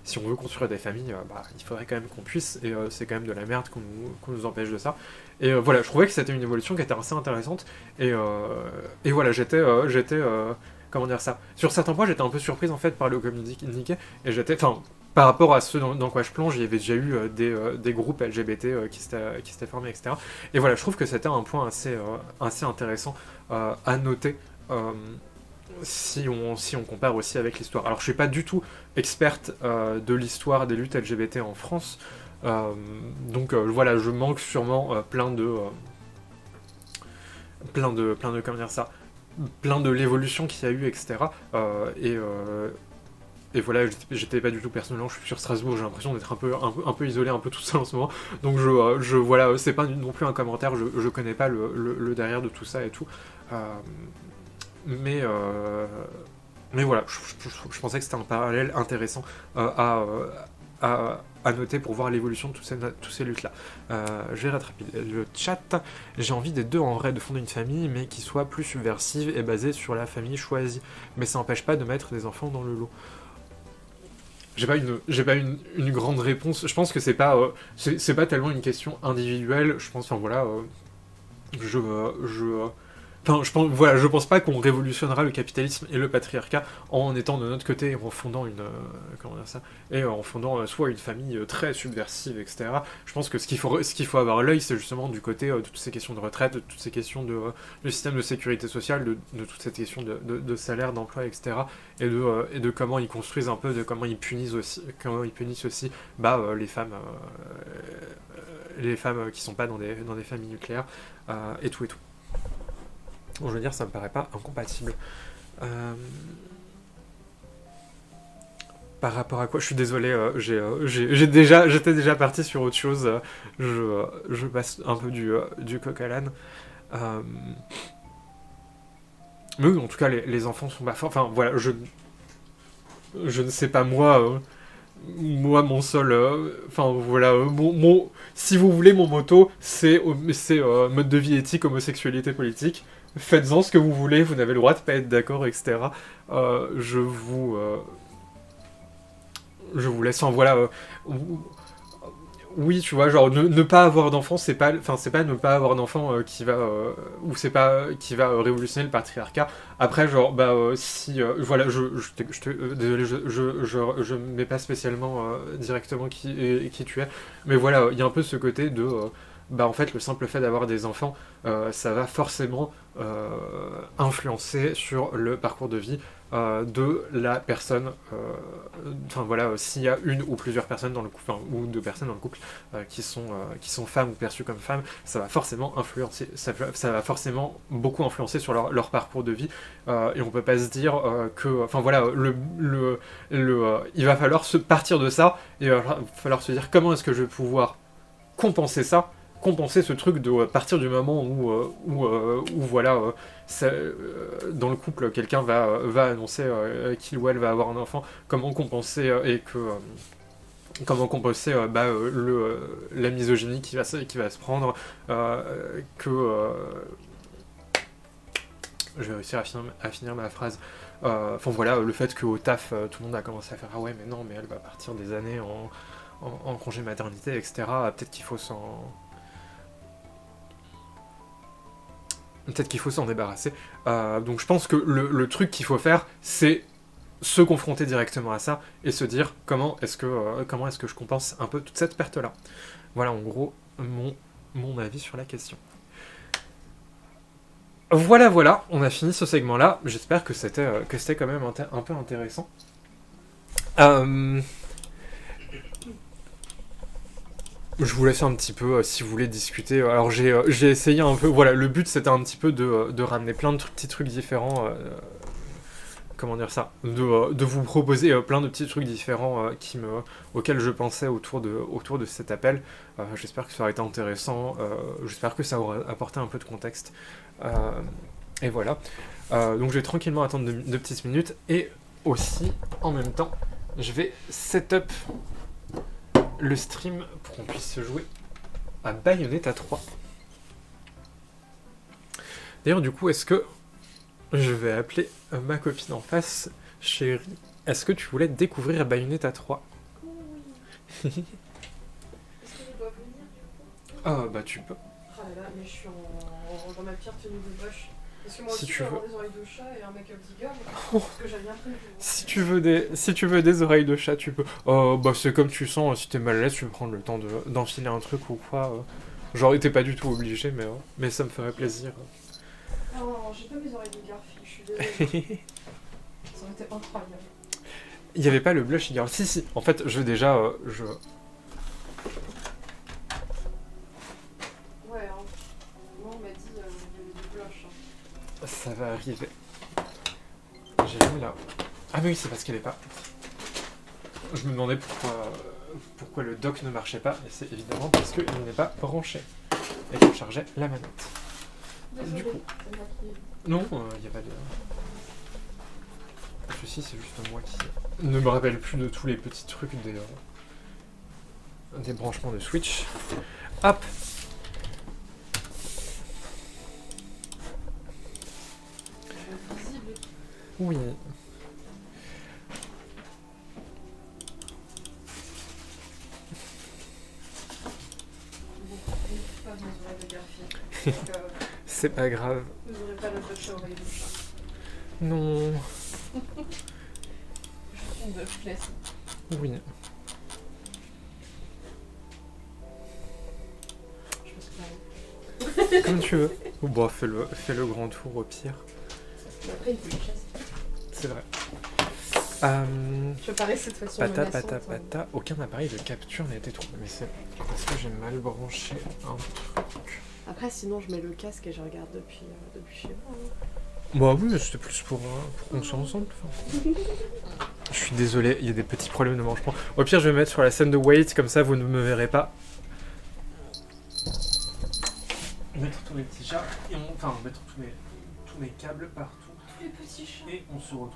si on veut construire des familles, il faudrait quand même qu'on puisse, et c'est quand même de la merde qu'on nous empêche de ça. Et voilà, je trouvais que c'était une évolution qui était assez intéressante, et voilà, comment dire ça, sur certains points j'étais un peu surprise en fait par le communiqué, et par rapport à ceux dans quoi je plonge, il y avait déjà eu des groupes LGBT qui s'étaient formés, etc. Et voilà, je trouve que c'était un point assez intéressant à noter, si on compare aussi avec l'histoire. Alors je suis pas du tout experte de l'histoire des luttes LGBT en France, donc voilà, je manque sûrement comment dire ça, plein de l'évolution qu'il y a eu, etc. Et voilà, j'étais pas du tout personnellement, je suis sur Strasbourg, j'ai l'impression d'être un peu isolé, un peu tout seul en ce moment. Donc voilà, c'est pas non plus un commentaire, je connais pas le derrière de tout ça et tout. Mais voilà, je pensais que c'était un parallèle intéressant à noter pour voir l'évolution de toutes ces luttes-là. Je vais rattraper le chat. J'ai envie des deux en vrai, de fonder une famille, mais qui soit plus subversive et basée sur la famille choisie. Mais ça n'empêche pas de mettre des enfants dans le lot. J'ai pas une grande réponse. Je pense que c'est pas tellement une question individuelle. Je pense, enfin voilà, je pense pas qu'on révolutionnera le capitalisme et le patriarcat en étant de notre côté et en fondant en fondant soit une famille très subversive, etc. Je pense que ce qu'il faut avoir à l'œil, c'est justement du côté de toutes ces questions de retraite, de toutes ces questions de système de sécurité sociale, de toute cette question de salaire, d'emploi, etc. Et de comment ils construisent un peu, de comment ils punissent aussi les femmes qui sont pas dans des familles nucléaires, et tout. Bon, je veux dire, ça me paraît pas incompatible. Par rapport à quoi? Je suis désolé, j'étais déjà parti sur autre chose. Je passe un peu du coq à l'âne. Mais oui, en tout cas, les enfants sont pas forts. Enfin, voilà, je ne sais pas moi. Moi, mon seul. Enfin, voilà. Si vous voulez, mon motto, c'est mode de vie éthique, homosexualité politique. Faites-en ce que vous voulez, vous n'avez le droit de pas être d'accord, etc. Je vous laisse. Enfin, voilà. Oui, tu vois, genre ne pas avoir d'enfant, c'est pas ne pas avoir d'enfant qui va révolutionner le patriarcat. Après, genre si voilà, désolé, je mets pas spécialement directement qui tu es, mais voilà, il y a un peu ce côté de en fait, le simple fait d'avoir des enfants, ça va forcément influencer sur le parcours de vie de la personne. Enfin voilà, s'il y a une ou plusieurs personnes dans le couple, ou deux personnes dans le couple qui sont femmes ou perçues comme femmes, ça va forcément influencer, ça va forcément beaucoup influencer sur leur parcours de vie. Et on peut pas se dire que, enfin voilà, il va falloir partir de ça et il va falloir se dire comment est-ce que je vais pouvoir compenser ce truc de partir du moment où voilà, dans le couple, quelqu'un va annoncer qu'il ou elle va avoir un enfant, comment compenser la misogynie qui va se prendre, je vais réussir à finir ma phrase. Enfin voilà, le fait qu'au taf, tout le monde a commencé à faire ah ouais mais non, mais elle va partir des années en congé maternité, etc. Peut-être qu'il faut s'en débarrasser. Donc je pense que le truc qu'il faut faire, c'est se confronter directement à ça et se dire comment est-ce que je compense un peu toute cette perte-là. Voilà en gros mon avis sur la question. Voilà, on a fini ce segment-là. J'espère que c'était quand même un peu intéressant. Je vous laisse un petit peu, si vous voulez discuter. Alors j'ai essayé un peu, voilà, le but c'était un petit peu de ramener plein de petits trucs différents, comment dire ça, de vous proposer plein de petits trucs différents auxquels je pensais autour de cet appel. J'espère que ça aurait été intéressant, j'espère que ça aura apporté un peu de contexte. Et voilà. Donc je vais tranquillement attendre deux petites minutes, et aussi, en même temps, je vais setup le stream pour qu'on puisse se jouer à Bayonetta 3. D'ailleurs, du coup, est-ce que je vais appeler ma copine en face, chérie, est-ce que tu voulais découvrir Bayonetta 3? Oui. Est-ce qu'elle doit venir du coup? Ah bah tu peux. Ah là là, mais je suis dans ma pire tenue de boche. Parce que moi Si aussi, tu je vais veux. avoir des oreilles de chat et un make-up Zigor, Oh. parce que j'avais un peu... Si tu veux des oreilles de chat, tu peux. Bah c'est comme tu sens, si t'es mal à l'aise, tu peux prendre le temps d'enfiler un truc ou quoi. Genre, t'es pas du tout obligé, mais ça me ferait plaisir. Non, j'ai pas mes oreilles de Garfield, je suis désolée. Ça aurait été incroyable. Il y avait pas le blush Girl. Si, en fait, je vais déjà... Ouais, hein. Moi, on m'a dit il y avait du blush. Ça va arriver. J'ai mis là. Ah mais oui, c'est parce qu'elle est pas... Je me demandais pourquoi le dock ne marchait pas, et c'est évidemment parce qu'il n'est pas branché et qu'on chargeait la manette. Désolée, Du coup. c'est moi qui... Non, il n'y a pas de... Ceci, c'est juste moi qui ne me rappelle plus de tous les petits trucs des branchements de Switch. Hop. Visible. Oui. Bon, n'hésitez pas dans les oreilles de Garfield. Donc, C'est pas grave. vous n'aurez pas la touche à oreille du chat. Non. Juste une de laisse. Oui. Je pense que Comme tu veux. Bon, fais le grand tour au pire. mais après, il faut les chasser. C'est vrai. Je parais cette façon Pata, menaçante, pata, hein. pata. Aucun appareil de capture n'a été trouvé. Mais c'est parce que j'ai mal branché un truc. Après, sinon, je mets le casque et je regarde depuis chez moi. hein. Bah oui, mais c'était plus pour qu'on soit ensemble. enfin. Je suis désolé, il y a des petits problèmes de branchement. Au pire, je vais me mettre sur la scène de Wait, comme ça vous ne me verrez pas. Mettre tous mes petits chats, enfin mettre tous mes câbles partout. Tous les petits chats. Et on se retrouve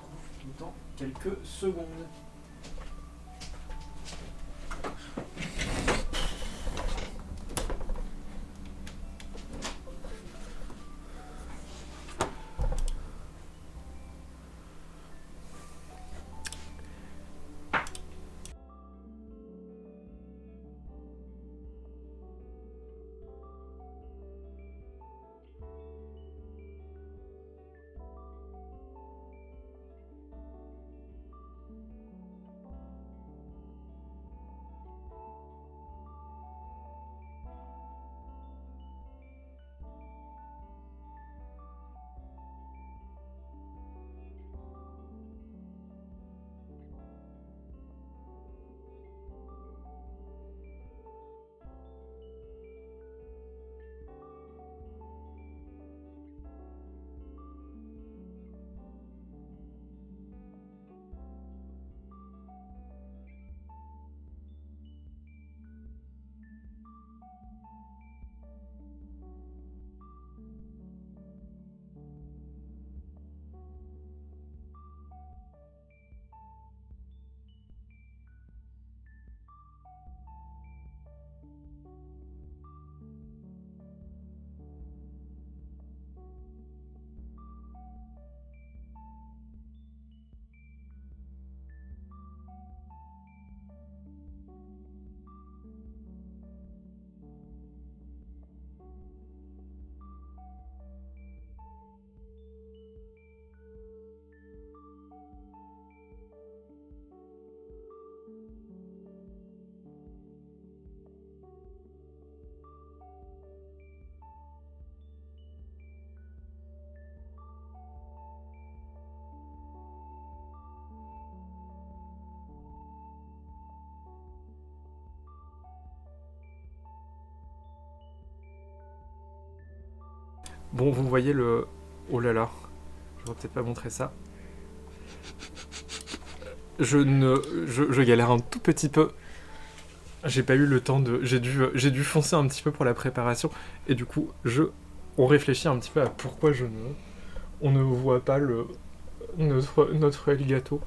dans quelques secondes. Bon, vous voyez le... Oh là là, je vais peut-être pas montrer ça. Je galère un tout petit peu. J'ai pas eu le temps de... J'ai dû foncer un petit peu pour la préparation. Et du coup, on réfléchit un petit peu à pourquoi on ne voit pas notre gâteau.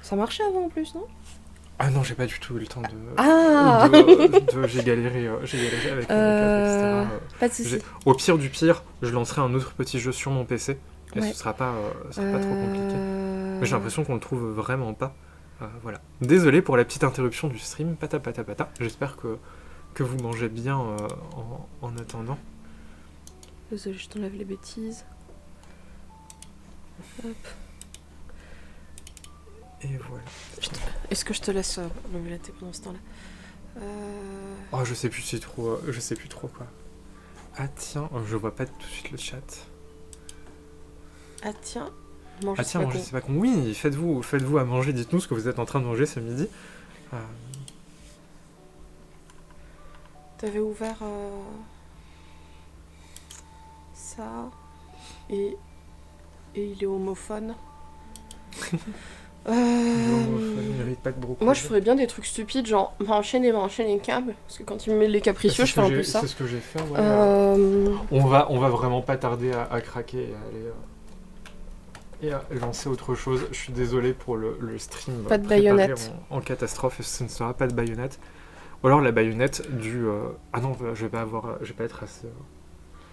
Ça marchait avant en plus, non? Ah non, j'ai pas du tout eu le temps de... Ah J'ai galéré avec le make-up, etc. Pas de soucis. Au pire du pire, je lancerai un autre petit jeu sur mon PC. Et Ouais. ce sera pas trop compliqué. Mais j'ai l'impression qu'on le trouve vraiment pas. Voilà. Désolé pour la petite interruption du stream. Pata pata pata. J'espère que vous mangez bien en attendant. Désolé, je t'enlève les bêtises. Hop. Et voilà. Est-ce que je te laisse lever la tête pendant ce temps-là? Oh, je sais plus trop quoi. Ah tiens, je vois pas tout de suite le chat. Ah tiens, manger Ah tiens, manger c'est pas con. Oui, faites-vous à manger. Dites-nous ce que vous êtes en train de manger ce midi. T'avais ouvert ça et Et il est homophone. Il mérite pas de brocoli. Moi, je ferais bien des trucs stupides, genre m'enchaîner les câbles. Parce que quand il me met les capricieux, je fais un peu ça. C'est ce que j'ai fait, ouais. Euh, On va vraiment pas tarder à craquer et à lancer autre chose. Je suis désolé pour le stream. Pas de préparé baïonnette. en catastrophe, et ce ne sera pas de baïonnette. Ou alors la baïonnette du... Ah non, je vais pas être assez...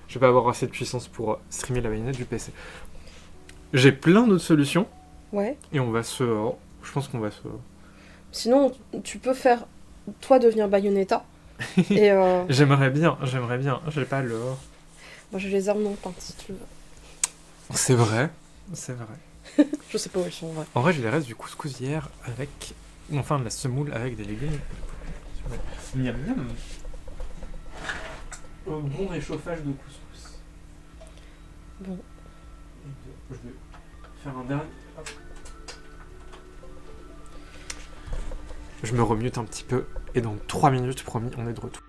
je vais pas avoir assez de puissance pour streamer la baïonnette du PC. J'ai plein d'autres solutions, Ouais. et on va se... je pense qu'on va se... Sinon, tu peux faire toi devenir Bayonetta. Et J'aimerais bien. J'ai pas le... moi, j'ai les armes non peintes, si tu veux. C'est vrai. Je sais pas où elles sont, ouais. En vrai, j'ai les restes du couscous hier avec... Enfin, de la semoule avec des légumes. Miam miam. Un bon réchauffage de couscous. Bon. Je vais faire un dernier... Hop. Je me remute un petit peu, et dans 3 minutes, promis, on est de retour.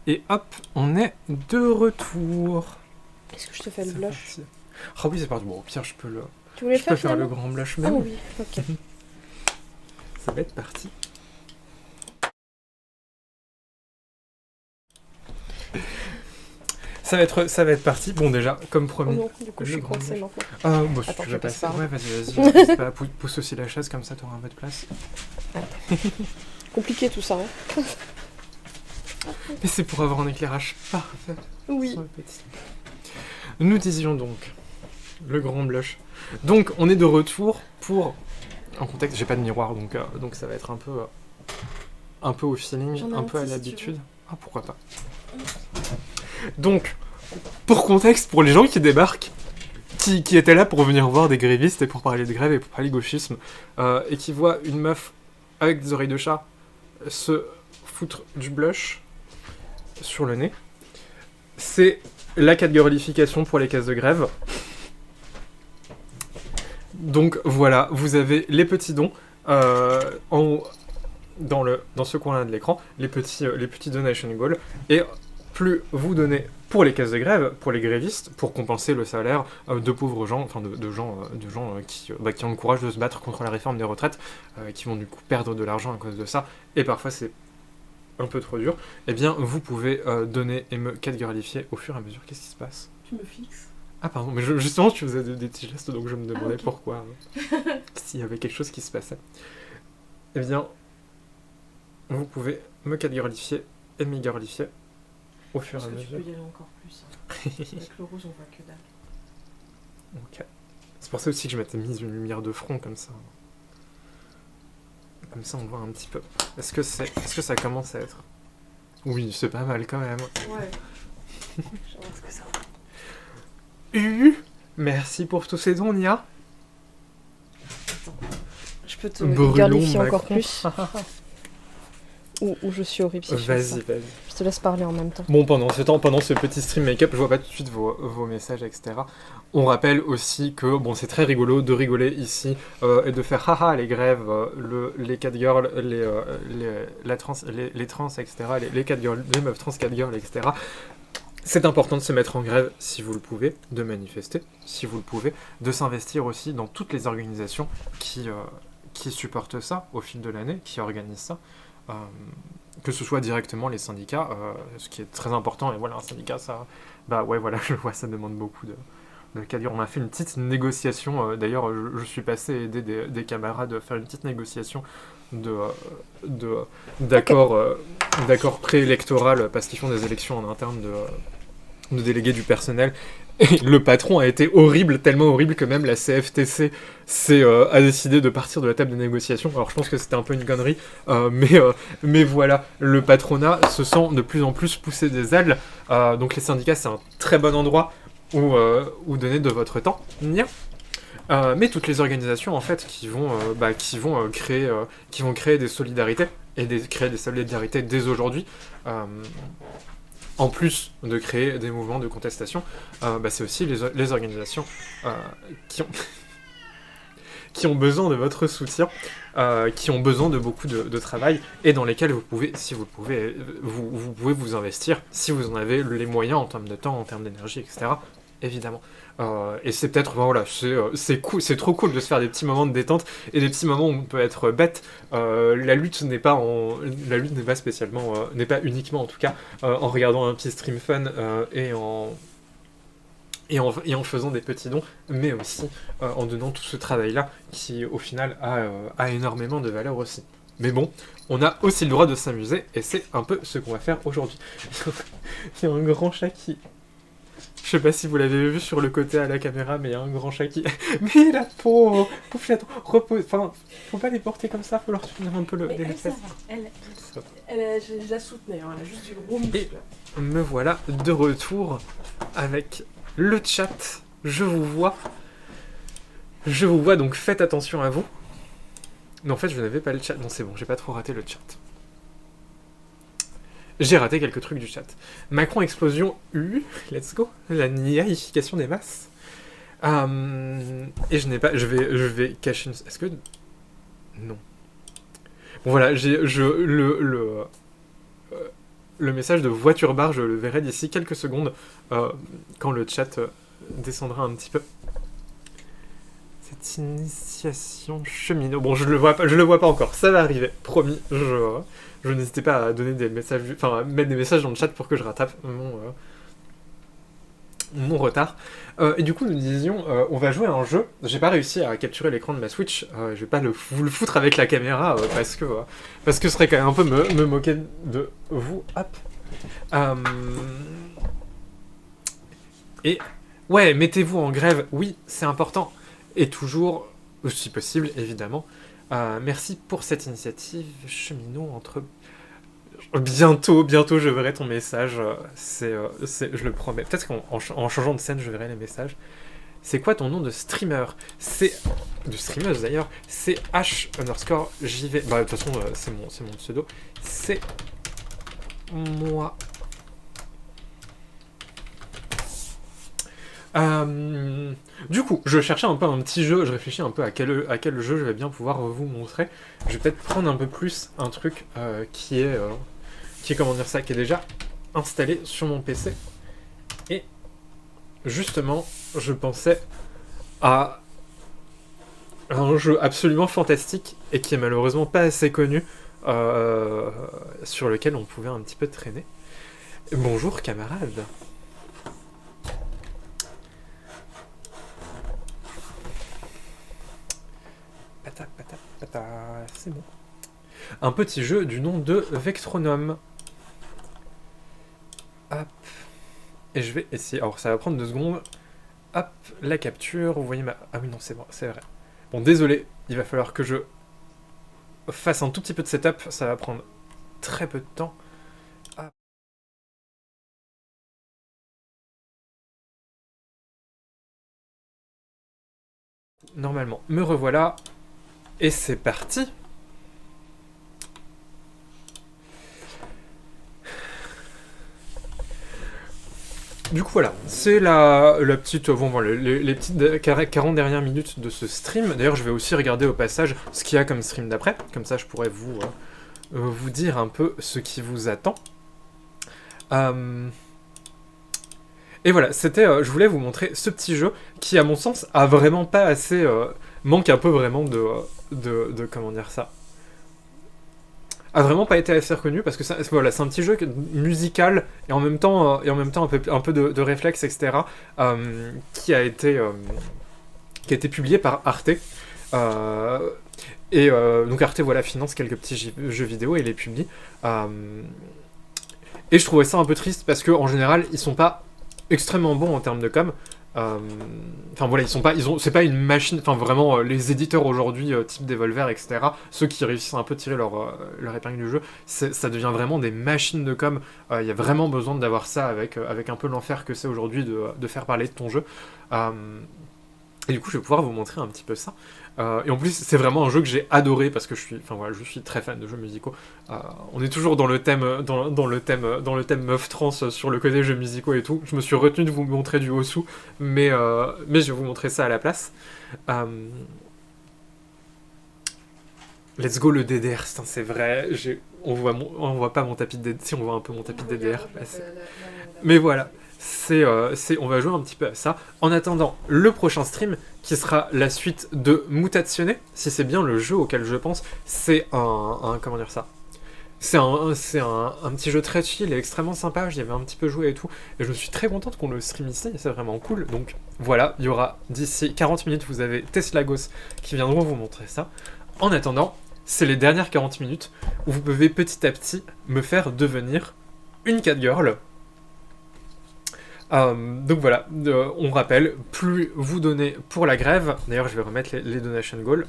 Et hop, on est de retour. Est-ce que je te fais le C'est blush? parti. Ah oui, c'est parti. Bon, au pire, je peux Tu voulais je peux faire le finalement grand blush Ah même. oui, ok. Ça va être parti. Ça va être parti. Bon, déjà, comme Oh promis. non, du coup, je le suis grand coincée blush. maintenant. Ah, bah, Attends, tu je vas passe passer. par là. Ouais, vas-y, n'hésite pas. Pousse aussi la chaise, comme ça, t'auras un peu de place. Compliqué tout ça, hein. Mais c'est pour avoir un éclairage parfait. Oui. sur le petit. Nous disions donc le grand blush. Donc, on est de retour pour un contexte. J'ai pas de miroir, donc ça va être un peu au feeling, J'en ai un un peu à petit, si l'habitude. Ah, pourquoi pas. Donc, pour contexte, pour les gens qui débarquent, qui étaient là pour venir voir des grévistes et pour parler de grève et pour parler gauchisme, et qui voient une meuf avec des oreilles de chat se foutre du blush sur le nez, c'est la catgirlification pour les cases de grève. Donc voilà, vous avez les petits dons dans ce coin-là de l'écran, les petits donation goals, et plus vous donnez pour les cases de grève, pour les grévistes, pour compenser le salaire de pauvres gens, enfin de gens qui ont le courage de se battre contre la réforme des retraites, qui vont du coup perdre de l'argent à cause de ça, et parfois c'est un peu trop dur, eh bien vous pouvez donner et me catgirlifier au fur et à mesure. Qu'est-ce qui se passe? Tu me fixes. Ah pardon, mais justement tu faisais des petits gestes, donc je me demandais ok. pourquoi, s'il y avait quelque chose qui se passait. Eh bien, vous pouvez me catgirlifier et m'igirlifier au fur et Est-ce à que tu mesure. peux y aller encore plus? Avec le rose, on voit que dalle. Ok. C'est pour ça aussi que je m'étais mis une lumière de front comme ça. Comme ça on voit un petit peu. Est-ce que ça commence à être... Oui, c'est pas mal quand même. Ouais. Je vais voir ce que ça vaut. Merci pour tous ces dons, Nia. Attends. Je peux te Brûlons garlifier Macron. encore plus. Ou je suis horrible si je fais ça. Vas-y. Je te laisse parler en même temps. Bon, pendant ce petit stream make-up, je vois pas tout de suite vos messages, etc. On rappelle aussi que, bon, c'est très rigolo de rigoler ici et de faire haha les grèves, les catgirls, les trans, etc., les catgirls, les meufs trans catgirls, etc. C'est important de se mettre en grève si vous le pouvez, de manifester si vous le pouvez, de s'investir aussi dans toutes les organisations qui supportent ça au fil de l'année, qui organisent ça. Que ce soit directement les syndicats, ce qui est très important, et voilà, un syndicat, ça, bah ouais, voilà, je vois, ça demande beaucoup de cadre. On a fait une petite négociation, d'ailleurs, je suis passé aider des camarades à faire une petite négociation d'accord préélectoral, parce qu'ils font des élections en interne de délégués du personnel. Et le patron a été horrible, tellement horrible que même la CFTC a décidé de partir de la table de négociation. Alors je pense que c'était un peu une connerie, mais voilà, le patronat se sent de plus en plus pousser des ailes. Donc les syndicats, c'est un très bon endroit où donner de votre temps. Mais toutes les organisations en fait qui vont créer des solidarités et créer des solidarités dès aujourd'hui. En plus de créer des mouvements de contestation, c'est aussi les organisations qui ont besoin de votre soutien, qui ont besoin de beaucoup de travail, et dans lesquelles vous pouvez, si vous le pouvez, vous pouvez vous investir, si vous en avez les moyens en termes de temps, en termes d'énergie, etc. Évidemment. Et c'est peut-être, voilà, c'est cool, c'est trop cool de se faire des petits moments de détente et des petits moments où on peut être bête. La lutte n'est pas spécialement, n'est pas uniquement en tout cas en regardant un petit stream fun et en faisant des petits dons, mais aussi en donnant tout ce travail-là qui au final a énormément de valeur aussi. Mais bon, on a aussi le droit de s'amuser et c'est un peu ce qu'on va faire aujourd'hui. Il y a un grand chat qui... Je sais pas si vous l'avez vu sur le côté à la caméra, mais il y a un grand chat qui... Mais la pauvre chaton, repose... Enfin, faut pas les porter comme ça, faut leur tenir un peu les fesses. Je la soutenais, hein, elle a juste du gros muscle. Et me voilà de retour avec le chat. Je vous vois, donc faites attention à vous. Non, en fait, je n'avais pas le chat. Non, c'est bon, j'ai pas trop raté le chat. J'ai raté quelques trucs du chat. Macron explosion let's go. La niaification des masses. Et je n'ai pas... Je vais cacher une... Est-ce que... Non. Bon voilà, le message de voiture bar, je le verrai d'ici quelques secondes, quand le chat descendra un petit peu. Cette initiation cheminot... Bon, je le vois pas encore, ça va arriver, promis, je n'hésitais pas à donner des messages, enfin à mettre des messages dans le chat pour que je rattrape mon retard. Et du coup, nous disions, on va jouer à un jeu. J'ai pas réussi à capturer l'écran de ma Switch. Je vais pas vous le foutre avec la caméra parce que ce serait quand même un peu me moquer de vous. Hop. Et ouais, mettez-vous en grève. Oui, c'est important. Et toujours, si possible, évidemment. Merci pour cette initiative, cheminot entre... Bientôt, je verrai ton message. Je le promets. Peut-être qu'en changeant de scène, je verrai les messages. C'est quoi ton nom de streamer? C'est... De streameuse d'ailleurs. C'est H_JV. Bah, de toute façon, c'est mon pseudo. C'est... moi. Du coup, je cherchais un peu un petit jeu, je réfléchis un peu à quel jeu je vais bien pouvoir vous montrer. Je vais peut-être prendre un peu plus un truc qui est comment dire ça, qui est déjà installé sur mon PC. Et justement, je pensais à un jeu absolument fantastique et qui est malheureusement pas assez connu sur lequel on pouvait un petit peu traîner. Bonjour camarades. C'est bon. Un petit jeu du nom de Vectronome. Hop. Et je vais essayer. Alors ça va prendre 2 secondes. Hop, la capture. Vous voyez ma... Ah oui, non, c'est bon, c'est vrai. Bon, désolé. Il va falloir que je fasse un tout petit peu de setup. Ça va prendre très peu de temps. Hop. Normalement, me revoilà. Et c'est parti. Du coup voilà, c'est la petite, bon, voilà, les petites 40 dernières minutes de ce stream. D'ailleurs je vais aussi regarder au passage ce qu'il y a comme stream d'après, comme ça je pourrais vous dire un peu ce qui vous attend. Et voilà, c'était, je voulais vous montrer ce petit jeu qui à mon sens a vraiment pas assez, manque un peu vraiment de comment dire ça, a vraiment pas été assez reconnu parce que voilà, c'est un petit jeu musical et en même temps un peu de réflexe, etc. Qui a été publié par Arte. Donc Arte voilà, finance quelques petits jeux vidéo et les publie. Et je trouvais ça un peu triste parce que en général ils sont pas extrêmement bons en termes de com. Enfin voilà, c'est pas une machine. Enfin vraiment, les éditeurs aujourd'hui, type Devolver, etc. Ceux qui réussissent à un peu tirer leur épingle du jeu, ça devient vraiment des machines de com. Il y a vraiment besoin d'avoir ça avec un peu l'enfer que c'est aujourd'hui de faire parler de ton jeu. Et du coup, je vais pouvoir vous montrer un petit peu ça. Et en plus, c'est vraiment un jeu que j'ai adoré parce que je suis très fan de jeux musicaux. On est toujours dans le thème, dans le thème meuf trans sur le côté jeux musicaux et tout. Je me suis retenu de vous montrer du Hosu, mais je vais vous montrer ça à la place. Let's go le DDR, c'est vrai. On voit pas mon tapis de DDR, si on voit un peu mon tapis de DDR passer. Mais voilà. On va jouer un petit peu à ça. En attendant, le prochain stream, qui sera la suite de Mutazione, si c'est bien le jeu auquel je pense, c'est comment dire ça, c'est un petit jeu très chill et extrêmement sympa. J'y avais un petit peu joué et tout, et je suis très contente qu'on le stream ici, c'est vraiment cool. Donc voilà, il y aura d'ici 40 minutes, vous avez Teslagos qui viendront vous montrer ça. En attendant, c'est les dernières 40 minutes où vous pouvez petit à petit me faire devenir une catgirl. Donc voilà, on rappelle, plus vous donnez pour la grève, d'ailleurs je vais remettre les donation goals,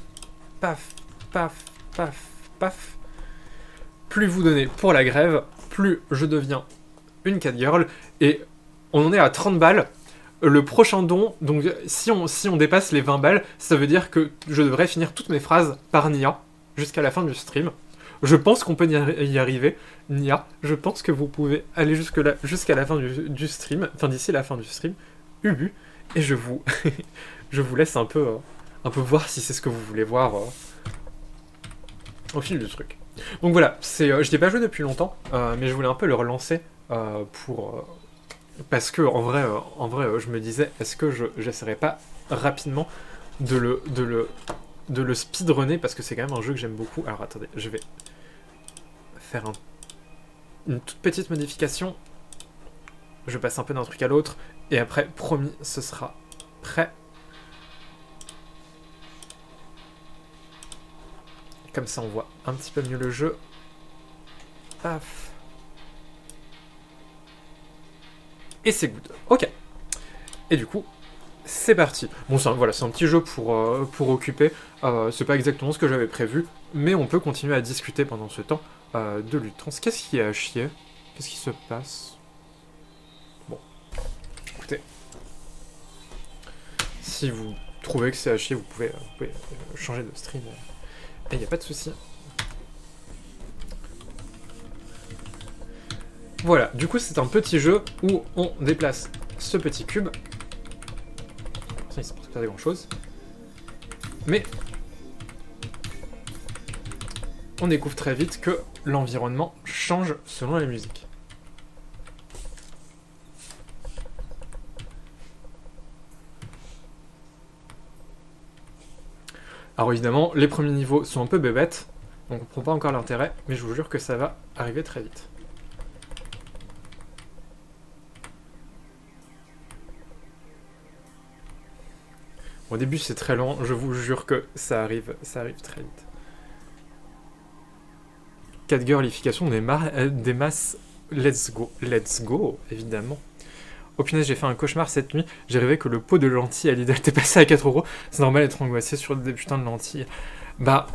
paf, paf, paf, paf, plus vous donnez pour la grève, plus je deviens une catgirl, et on en est à 30 balles, le prochain don, donc si on dépasse les 20 balles, ça veut dire que je devrais finir toutes mes phrases par Nia, jusqu'à la fin du stream. Je pense qu'on peut y arriver. Nia, je pense que vous pouvez aller jusqu'à la fin du stream, enfin d'ici la fin du stream, Ubu, et je vous laisse un peu voir si c'est ce que vous voulez voir au fil du truc. Donc voilà, je n'ai pas joué depuis longtemps, mais je voulais un peu le relancer parce que en vrai, je me disais, est-ce que j'essaierais pas rapidement de le speedrunner, parce que c'est quand même un jeu que j'aime beaucoup. Alors attendez, je vais faire une toute petite modification. Je passe un peu d'un truc à l'autre, et après, promis, ce sera prêt. Comme ça, on voit un petit peu mieux le jeu. Paf. Et c'est good. Ok. Et du coup, c'est parti. Bon, voilà, c'est un petit jeu pour occuper. C'est pas exactement ce que j'avais prévu, mais on peut continuer à discuter pendant ce temps de lutte trans. Qu'est-ce qui est à chier? Qu'est-ce qui se passe? Bon, écoutez. Si vous trouvez que c'est à chier, vous pouvez changer de stream. Et y a pas de souci. Voilà, du coup, c'est un petit jeu où on déplace ce petit cube. Ça, il se passe pas grand chose. Mais on découvre très vite que l'environnement change selon la musique. Alors évidemment, les premiers niveaux sont un peu bébêtes. On comprend pas encore l'intérêt, mais je vous jure que ça va arriver très vite. Au début c'est très lent, je vous jure que ça arrive très vite. 4 girlification des masses, let's go, évidemment. Oh punaise, j'ai fait un cauchemar cette nuit, j'ai rêvé que le pot de lentilles à Lidl était passé à 4€. C'est normal d'être angoissé sur des putains de lentilles. Bah,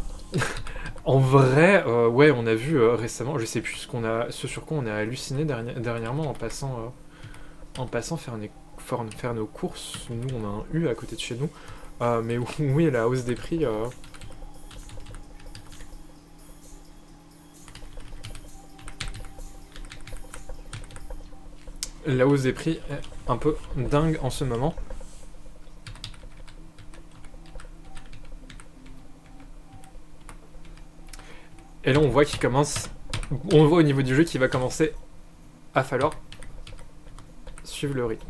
en vrai, ouais, on a vu récemment, je sais plus ce sur quoi on a halluciné dernièrement en passant faire nos courses. Nous, on a un U à côté de chez nous. Mais oui, la hausse des prix... La hausse des prix est un peu dingue en ce moment. Et là, on voit qu'il commence... On voit au niveau du jeu qu'il va commencer à falloir suivre le rythme.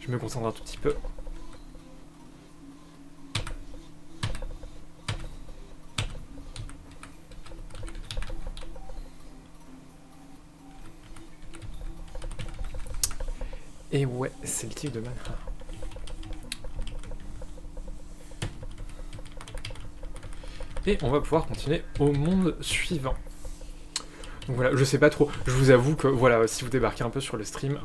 Je me concentre un tout petit peu. Et ouais, c'est le type de mana. Et on va pouvoir continuer au monde suivant. Donc voilà, je sais pas trop. Je vous avoue que voilà, si vous débarquez un peu sur le stream,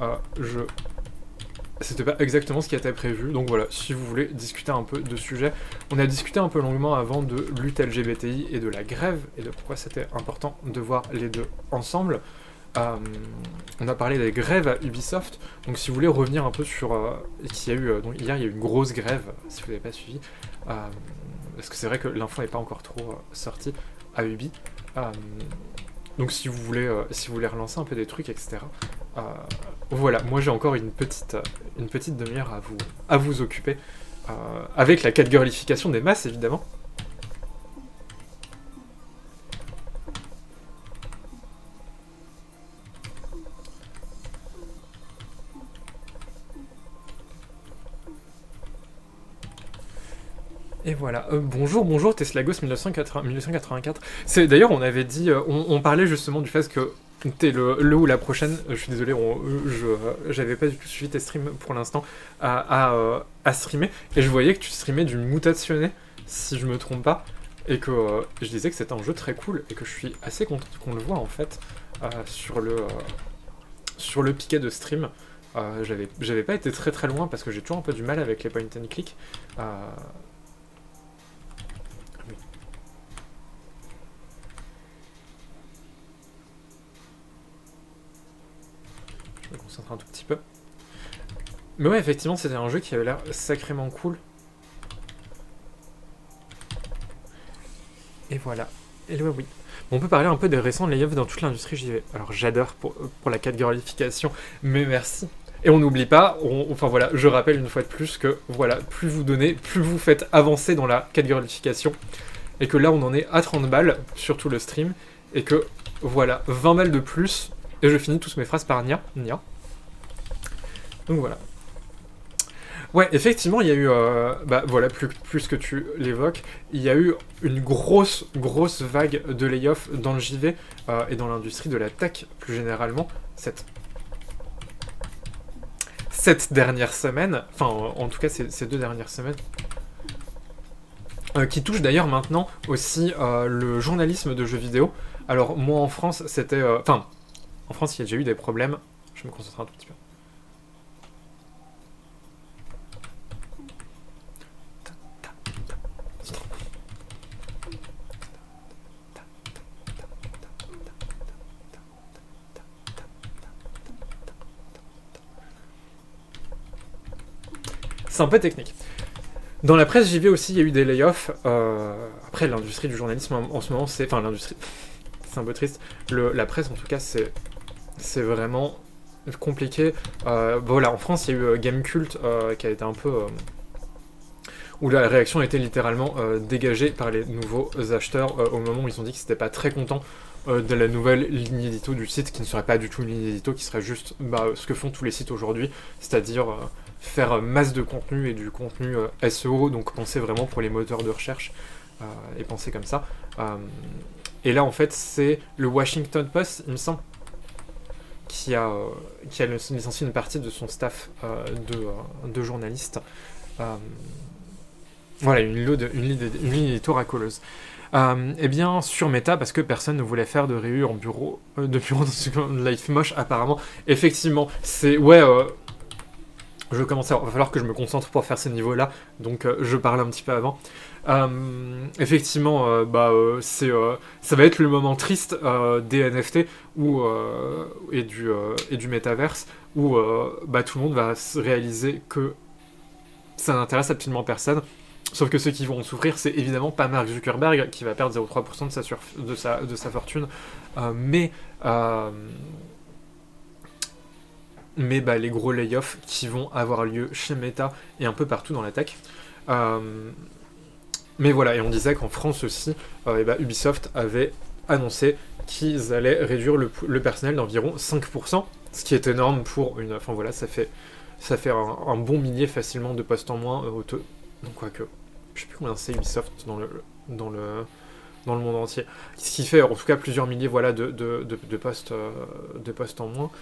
c'était pas exactement ce qui était prévu. Donc voilà, si vous voulez discuter un peu de sujet, on a discuté un peu longuement avant de lutte LGBTI et de la grève et de pourquoi c'était important de voir les deux ensemble. On a parlé des grèves à Ubisoft, donc si vous voulez revenir un peu sur qu'il y a eu, donc hier il y a eu une grosse grève, si vous n'avez pas suivi, parce que c'est vrai que l'info n'est pas encore trop sortie à Ubi, donc si vous voulez relancer un peu des trucs, etc. Voilà, moi j'ai encore une petite demi-heure à vous occuper, avec la catgirlification des masses évidemment. Et voilà, bonjour Teslagos 1984. D'ailleurs, on avait dit, on parlait justement du fait que t'es le ou la prochaine, je suis désolé, j'avais pas du tout suivi tes streams pour l'instant à streamer, et je voyais que tu streamais du mutationné, si je me trompe pas, et que je disais que c'était un jeu très cool, et que je suis assez content qu'on le voit en fait sur le piquet de stream. J'avais pas été très loin parce que j'ai toujours un peu du mal avec les point and click. Je me concentre un tout petit peu. Mais ouais, effectivement, c'était un jeu qui avait l'air sacrément cool. Et voilà. Et ouais, oui. Bon, on peut parler un peu des récents layoffs dans toute l'industrie JV. Alors, j'adore pour la catgirlification, mais merci. Et on n'oublie pas, enfin voilà, je rappelle une fois de plus que, voilà, plus vous donnez, plus vous faites avancer dans la catgirlification. Et que là, on en est à 30 balles sur tout le stream. Et que, voilà, 20 balles de plus. Et je finis toutes mes phrases par nia. Donc voilà. Ouais, effectivement, il y a eu, bah voilà, plus que tu l'évoques, il y a eu une grosse vague de layoffs dans le JV et dans l'industrie de la tech plus généralement cette dernière semaine, enfin en tout cas ces 2 dernières semaines, qui touche d'ailleurs maintenant aussi le journalisme de jeux vidéo. Alors moi en France c'était, enfin en France il y a déjà eu des problèmes, je me concentre un tout petit peu. C'est un peu technique. Dans la presse JV aussi, il y a eu des layoffs. Après, l'industrie du journalisme en ce moment, c'est... Enfin, l'industrie... c'est un peu triste. La presse, en tout cas, c'est vraiment compliqué. Voilà, en France, il y a eu Gamecult qui a été un peu... où la réaction a été littéralement dégagée par les nouveaux acheteurs au moment où ils ont dit qu'ils n'étaient pas très contents de la nouvelle ligne édito du site, qui ne serait pas du tout une ligne édito, qui serait juste ce que font tous les sites aujourd'hui, c'est-à-dire faire masse de contenu et du contenu SEO, donc penser vraiment pour les moteurs de recherche et penser comme ça. Et là en fait c'est le Washington Post, il me semble, qui a licencié une partie de son staff de journalistes. Voilà, une ligne édito racoleuse. Eh bien, sur Meta, parce que personne ne voulait faire de réu en bureau, de bureau dans ce life moche, apparemment. Effectivement, c'est... Ouais, je commence à... Va falloir que je me concentre pour faire ces niveaux-là, donc je parle un petit peu avant. Effectivement, ça va être le moment triste des NFT et du métaverse, où tout le monde va se réaliser que ça n'intéresse absolument personne. Sauf que ceux qui vont en souffrir, c'est évidemment pas Mark Zuckerberg, qui va perdre 0,3% de sa fortune, mais les gros layoffs qui vont avoir lieu chez Meta et un peu partout dans la tech. Mais voilà, et on disait qu'en France aussi, Ubisoft avait annoncé qu'ils allaient réduire le personnel d'environ 5%, ce qui est énorme pour une... Enfin voilà, ça fait un bon millier facilement de postes en moins. Donc quoique, je sais plus combien c'est Ubisoft dans le monde entier. Ce qui fait en tout cas plusieurs milliers voilà, de postes en moins.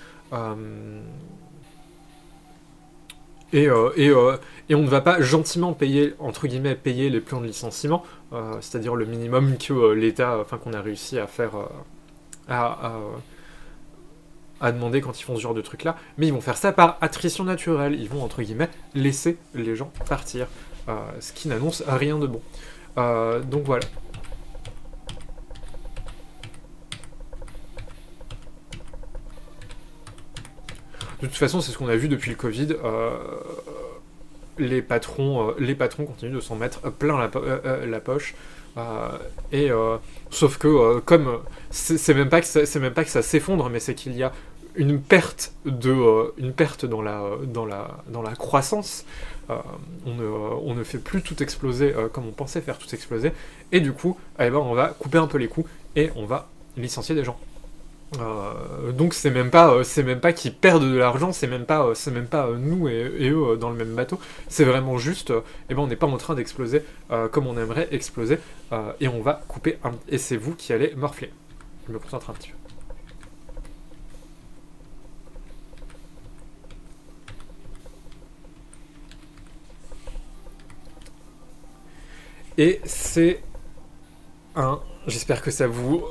Et on ne va pas gentiment payer, entre guillemets, payer les plans de licenciement, c'est-à-dire le minimum que l'État, qu'on a réussi à faire, à demander quand ils font ce genre de trucs-là, mais ils vont faire ça par attrition naturelle, ils vont, entre guillemets, laisser les gens partir, ce qui n'annonce rien de bon. Donc voilà. De toute façon, c'est ce qu'on a vu depuis le Covid. Les patrons continuent de s'en mettre plein la poche. Sauf que comme c'est même pas que ça s'effondre, mais c'est qu'il y a une perte dans la croissance. On ne fait plus tout exploser comme on pensait faire tout exploser. Et du coup, on va couper un peu les coûts et on va licencier des gens. Donc c'est même pas qu'ils perdent de l'argent, c'est même pas nous et eux dans le même bateau, c'est vraiment juste on n'est pas en train d'exploser comme on aimerait exploser, et on va couper et c'est vous qui allez morfler. Je me concentre un petit peu. Et c'est j'espère que ça vous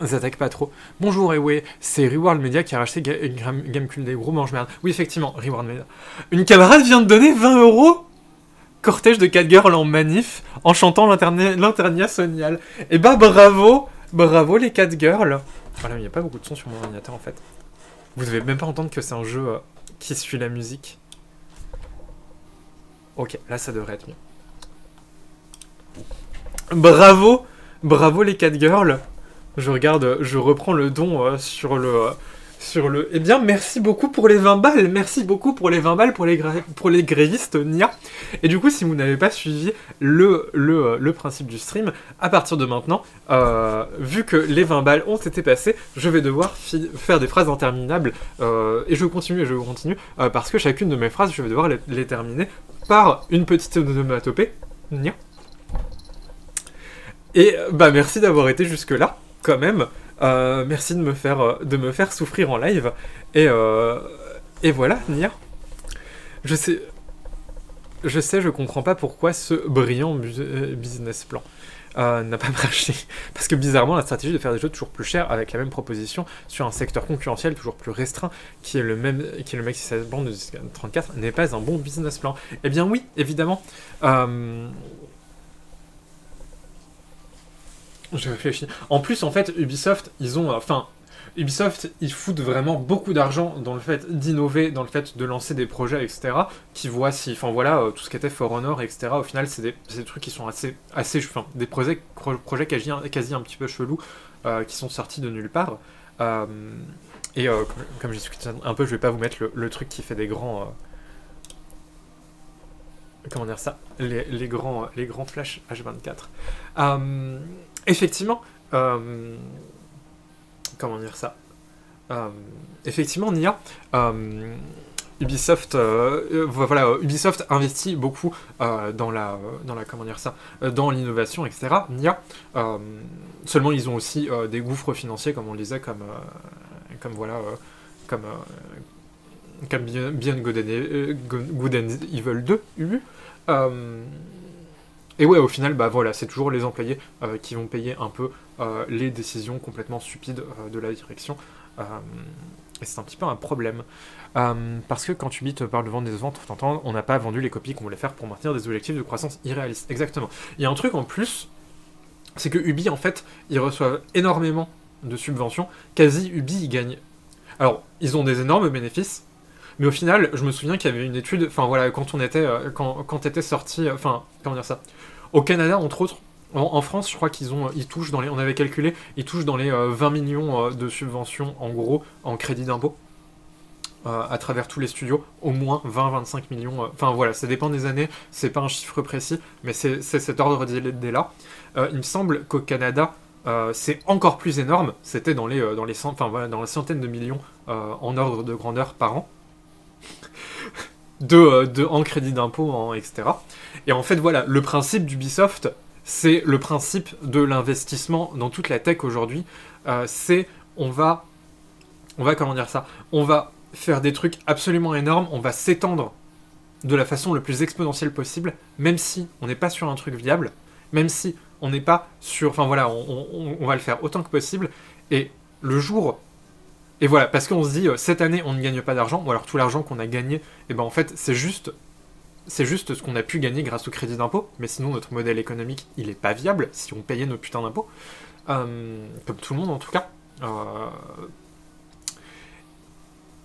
attaque pas trop. Bonjour, et ouais, c'est Reward Media qui a racheté Gamecube des gros mange-merde. Oui, effectivement, Reward Media. Une camarade vient de donner 20 €. Cortège de 4 girls en manif, en chantant l'international. Et bravo les 4 girls. Voilà, il n'y a pas beaucoup de son sur mon ordinateur en fait. Vous devez même pas entendre que c'est un jeu qui suit la musique. Ok, là ça devrait être mieux. Bravo les 4 girls. Je reprends le don sur le... Eh bien, merci beaucoup pour les 20 balles. Merci beaucoup pour les 20 balles pour les grévistes, Nia. Et du coup, si vous n'avez pas suivi le principe du stream, à partir de maintenant, vu que les 20 balles ont été passées, je vais devoir faire des phrases interminables. Et je continue, parce que chacune de mes phrases, je vais devoir les terminer par une petite onomatopée. Nia. Et merci d'avoir été jusque-là. Quand même, merci de me faire souffrir en live, et voilà, Nia. Je sais, je comprends pas pourquoi ce brillant business plan n'a pas marché, parce que bizarrement la stratégie de faire des jeux toujours plus chers avec la même proposition sur un secteur concurrentiel toujours plus restreint, qui est le Maxi 16 band de 34, n'est pas un bon business plan. Eh bien oui, évidemment. Je réfléchis. En plus, en fait, Ubisoft, ils foutent vraiment beaucoup d'argent dans le fait d'innover, dans le fait de lancer des projets, etc. Qui voient si, tout ce qui était For Honor, etc. Au final, c'est des trucs qui sont des projets quasi un petit peu chelous, qui sont sortis de nulle part. Comme j'ai discuté un peu, je vais pas vous mettre le truc qui fait des grands... comment dire ça, les grands flash H24. Effectivement, comment dire ça, effectivement, Nia, Ubisoft, voilà, Ubisoft investit beaucoup dans la comment dire ça, dans l'innovation, etc. Nia, seulement ils ont aussi des gouffres financiers, comme on le disait, comme voilà, comme Beyond Good and Evil 2, Ubu. Et ouais, au final, bah voilà, c'est toujours les employés qui vont payer un peu les décisions complètement stupides de la direction. Et c'est un petit peu un problème. Parce que quand Ubi te parle de vendre des ventes, t'entends, on n'a pas vendu les copies qu'on voulait faire pour maintenir des objectifs de croissance irréalistes. Exactement. Il y a un truc en plus, c'est que Ubi, en fait, ils reçoivent énormément de subventions. Quasi, Ubi, ils gagnent. Alors, ils ont des énormes bénéfices, mais au final, je me souviens qu'il y avait une étude, enfin voilà, quand on était, quand était sorti, enfin, comment dire ça, au Canada, entre autres, en France, je crois ils touchent dans les, on avait calculé, ils touchent dans les 20 millions de subventions, en gros, en crédit d'impôt, à travers tous les studios, au moins 20-25 millions, enfin voilà, ça dépend des années, c'est pas un chiffre précis, mais c'est cet ordre d'idée-là. Il me semble qu'au Canada, c'est encore plus énorme, c'était dans les centaines de millions en ordre de grandeur par an, en crédit d'impôt, etc. Et en fait, voilà, le principe d'Ubisoft, c'est le principe de l'investissement dans toute la tech aujourd'hui. On va comment dire ça, on va faire des trucs absolument énormes, on va s'étendre de la façon le plus exponentielle possible, même si on n'est pas sur un truc viable, même si on n'est pas sur... Enfin voilà, on va le faire autant que possible, et le jour... Et voilà, parce qu'on se dit, cette année, on ne gagne pas d'argent, ou alors tout l'argent qu'on a gagné, et ben en fait, c'est juste ce qu'on a pu gagner grâce au crédit d'impôt, mais sinon notre modèle économique, il est pas viable si on payait nos putains d'impôts, comme tout le monde en tout cas.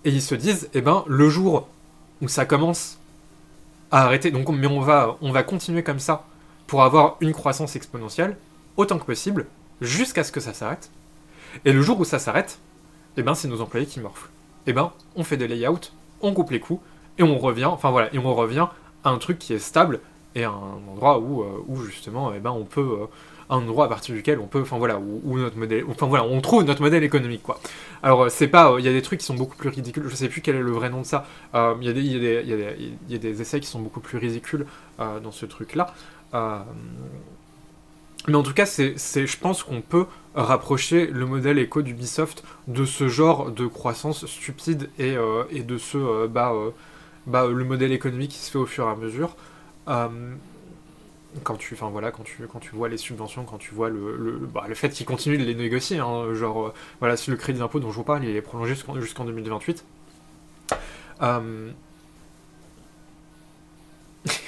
Et ils se disent, eh ben, le jour où ça commence à arrêter, donc, mais on va continuer comme ça pour avoir une croissance exponentielle, autant que possible, jusqu'à ce que ça s'arrête. Et le jour où ça s'arrête, eh ben, c'est nos employés qui morflent. Eh ben, on fait des layouts, on coupe les coûts, et on revient, à un truc qui est stable, et à un endroit où justement, eh ben, on peut... un endroit à partir duquel on peut, enfin voilà, où notre modèle, enfin voilà, on trouve notre modèle économique, quoi. Alors c'est pas, il y a des trucs qui sont beaucoup plus ridicules, je sais plus quel est le vrai nom de ça, il y a des essais qui sont beaucoup plus ridicules dans ce truc-là, mais en tout cas, je pense qu'on peut rapprocher le modèle éco d'Ubisoft de ce genre de croissance stupide et de ce, le modèle économique qui se fait au fur et à mesure. Quand tu vois les subventions, quand tu vois le fait qu'ils continuent de les négocier, hein, genre, voilà, si le crédit d'impôt dont je vous parle, il est prolongé jusqu'en 2028.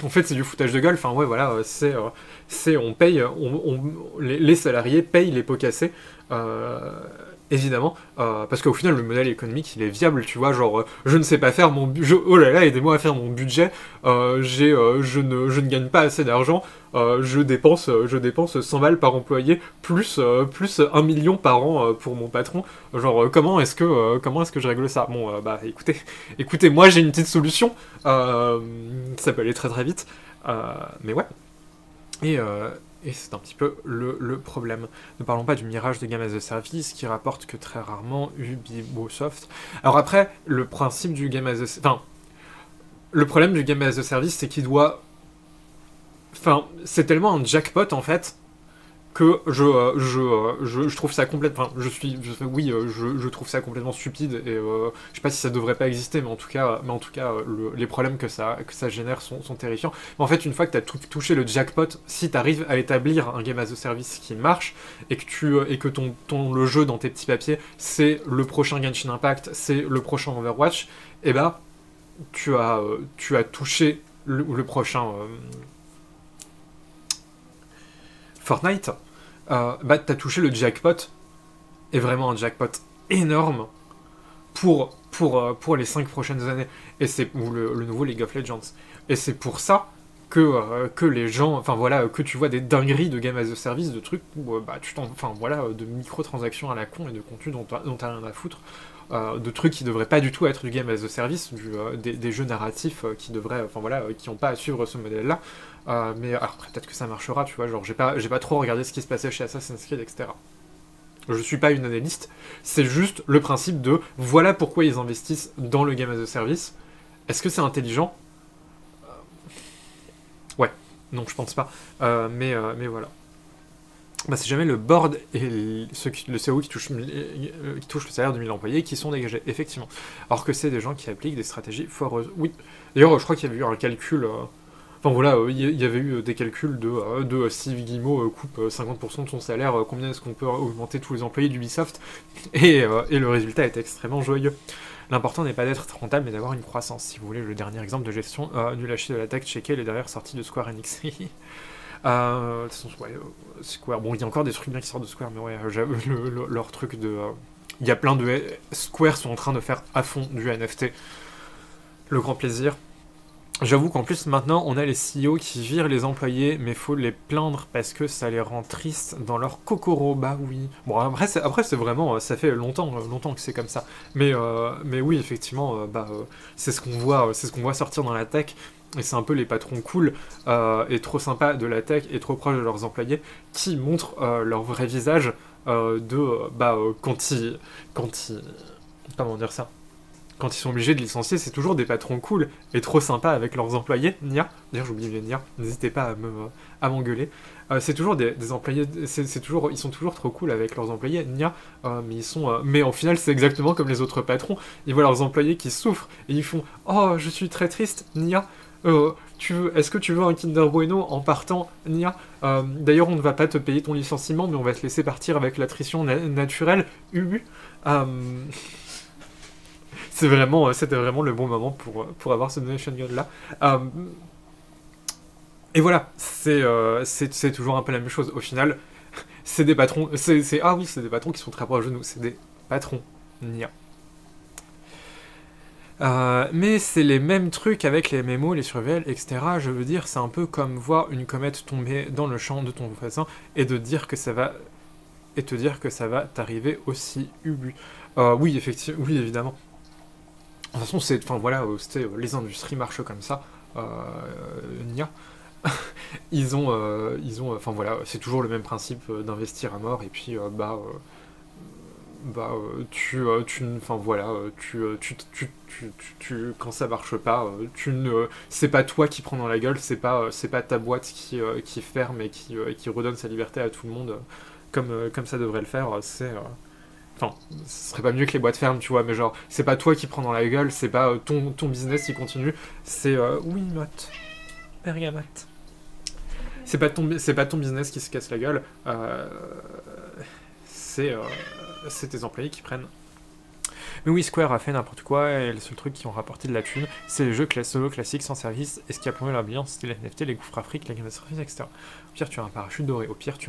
En fait, c'est du foutage de gueule. Enfin, ouais, voilà, on paye, les salariés payent les pots cassés, évidemment, parce qu'au final, le modèle économique, il est viable, tu vois, genre, je ne sais pas faire mon budget, oh là là, aidez-moi à faire mon budget, je ne gagne pas assez d'argent, je dépense 100 balles par employé, plus 1 million par an pour mon patron, genre, comment est-ce que je règle ça? Bon, bah, écoutez, moi, j'ai une petite solution, ça peut aller très très vite, mais ouais, et c'est un petit peu le problème. Ne parlons pas du mirage de Game as a Service qui rapporte que très rarement Ubisoft. Alors après, le principe du Game as a... Enfin, le problème du Game as a Service, c'est qu'il doit... Enfin, c'est tellement un jackpot, en fait, que je trouve ça complètement... Enfin, je trouve ça complètement stupide, et je sais pas si ça devrait pas exister, mais en tout cas les problèmes que ça génère sont terrifiants. Mais en fait, une fois que tu as touché le jackpot, si tu arrives à établir un game as a service qui marche, et que le jeu dans tes petits papiers, c'est le prochain Genshin Impact, c'est le prochain Overwatch, et bah, tu as touché le prochain... Fortnite, bah t'as touché le jackpot, et vraiment un jackpot énorme pour les 5 prochaines années, et c'est le nouveau League of Legends. Et c'est pour ça que les gens, enfin voilà, que tu vois des dingueries de game as a service, de trucs où bah de microtransactions à la con et de contenu dont t'as rien à foutre, de trucs qui devraient pas du tout être du game as a service, des jeux narratifs qui devraient, enfin voilà, qui n'ont pas à suivre ce modèle-là. Mais alors, après, peut-être que ça marchera, tu vois, genre j'ai pas trop regardé ce qui se passait chez Assassin's Creed, etc. Je suis pas une analyste, c'est juste le principe de voilà pourquoi ils investissent dans le game as a service. Est-ce que c'est intelligent? Ouais, non, je pense pas. Mais voilà. Bah, c'est jamais le board et le CO qui touche le salaire de 1000 employés qui sont dégagés, effectivement. Alors que c'est des gens qui appliquent des stratégies foireuses. Oui. D'ailleurs, je crois qu'il y avait eu un calcul. Enfin voilà, il y avait eu des calculs de si Guillemot coupe 50% de son salaire, combien est-ce qu'on peut augmenter tous les employés d'Ubisoft et le résultat est extrêmement joyeux. L'important n'est pas d'être rentable, mais d'avoir une croissance. Si vous voulez le dernier exemple de gestion du lâcher de la tech, checker les dernières sorties de Square Enix. Ouais, Square, bon, il y a encore des trucs bien qui sortent de Square, mais ouais, j'avoue, leur truc de... Il y a plein de... Square sont en train de faire à fond du NFT. Le grand plaisir. J'avoue qu'en plus, maintenant, on a les CEO qui virent les employés, mais faut les plaindre parce que ça les rend tristes dans leur cocoro. Bah oui. Bon, après, c'est vraiment... Ça fait longtemps que c'est comme ça. Mais oui, effectivement, c'est ce qu'on voit sortir dans la tech. Et c'est un peu les patrons cool et trop sympas de la tech et trop proches de leurs employés qui montrent leur vrai visage quand ils... Comment dire ça? Quand ils sont obligés de licencier, c'est toujours des patrons cool et trop sympas avec leurs employés. Nia, d'ailleurs j'ai oublié de dire, n'hésitez pas à m'engueuler. C'est toujours des employés, ils sont toujours trop cool avec leurs employés. Nia, mais au final c'est exactement comme les autres patrons. Ils voient leurs employés qui souffrent et ils font oh je suis très triste. Nia, est-ce que tu veux un Kinder Bueno en partant, Nia? D'ailleurs on ne va pas te payer ton licenciement, mais on va te laisser partir avec l'attrition naturelle. Ubu. C'était vraiment le bon moment pour avoir ce donation gun là. Et voilà, c'est toujours un peu la même chose. Au final, c'est des patrons. C'est des patrons qui sont très proches de nous. C'est des patrons. Nia. Mais c'est les mêmes trucs avec les MMO, les survival, etc. Je veux dire, c'est un peu comme voir une comète tomber dans le champ de ton voisin et te dire que ça va t'arriver aussi, Ubu. Oui, effectivement, oui, évidemment. De toute façon, les industries marchent comme ça. Nia. C'est toujours le même principe d'investir à mort et puis quand ça marche pas, c'est pas toi qui prends dans la gueule, c'est pas ta boîte qui ferme et qui redonne sa liberté à tout le monde comme ça devrait le faire. Enfin, ce serait pas mieux que les boîtes ferment, tu vois, mais genre, c'est pas toi qui prends dans la gueule, c'est pas ton business qui continue, c'est oui, Mott. Bergamote. C'est pas ton business qui se casse la gueule, c'est tes employés qui prennent. Mais oui, Square a fait n'importe quoi, et le seul truc qui ont rapporté de la thune, c'est les jeux solo classiques sans service, et ce qui a plombé l'ambiance, c'était les NFT, les gouffres afriques, la game of service, etc. Au pire, tu as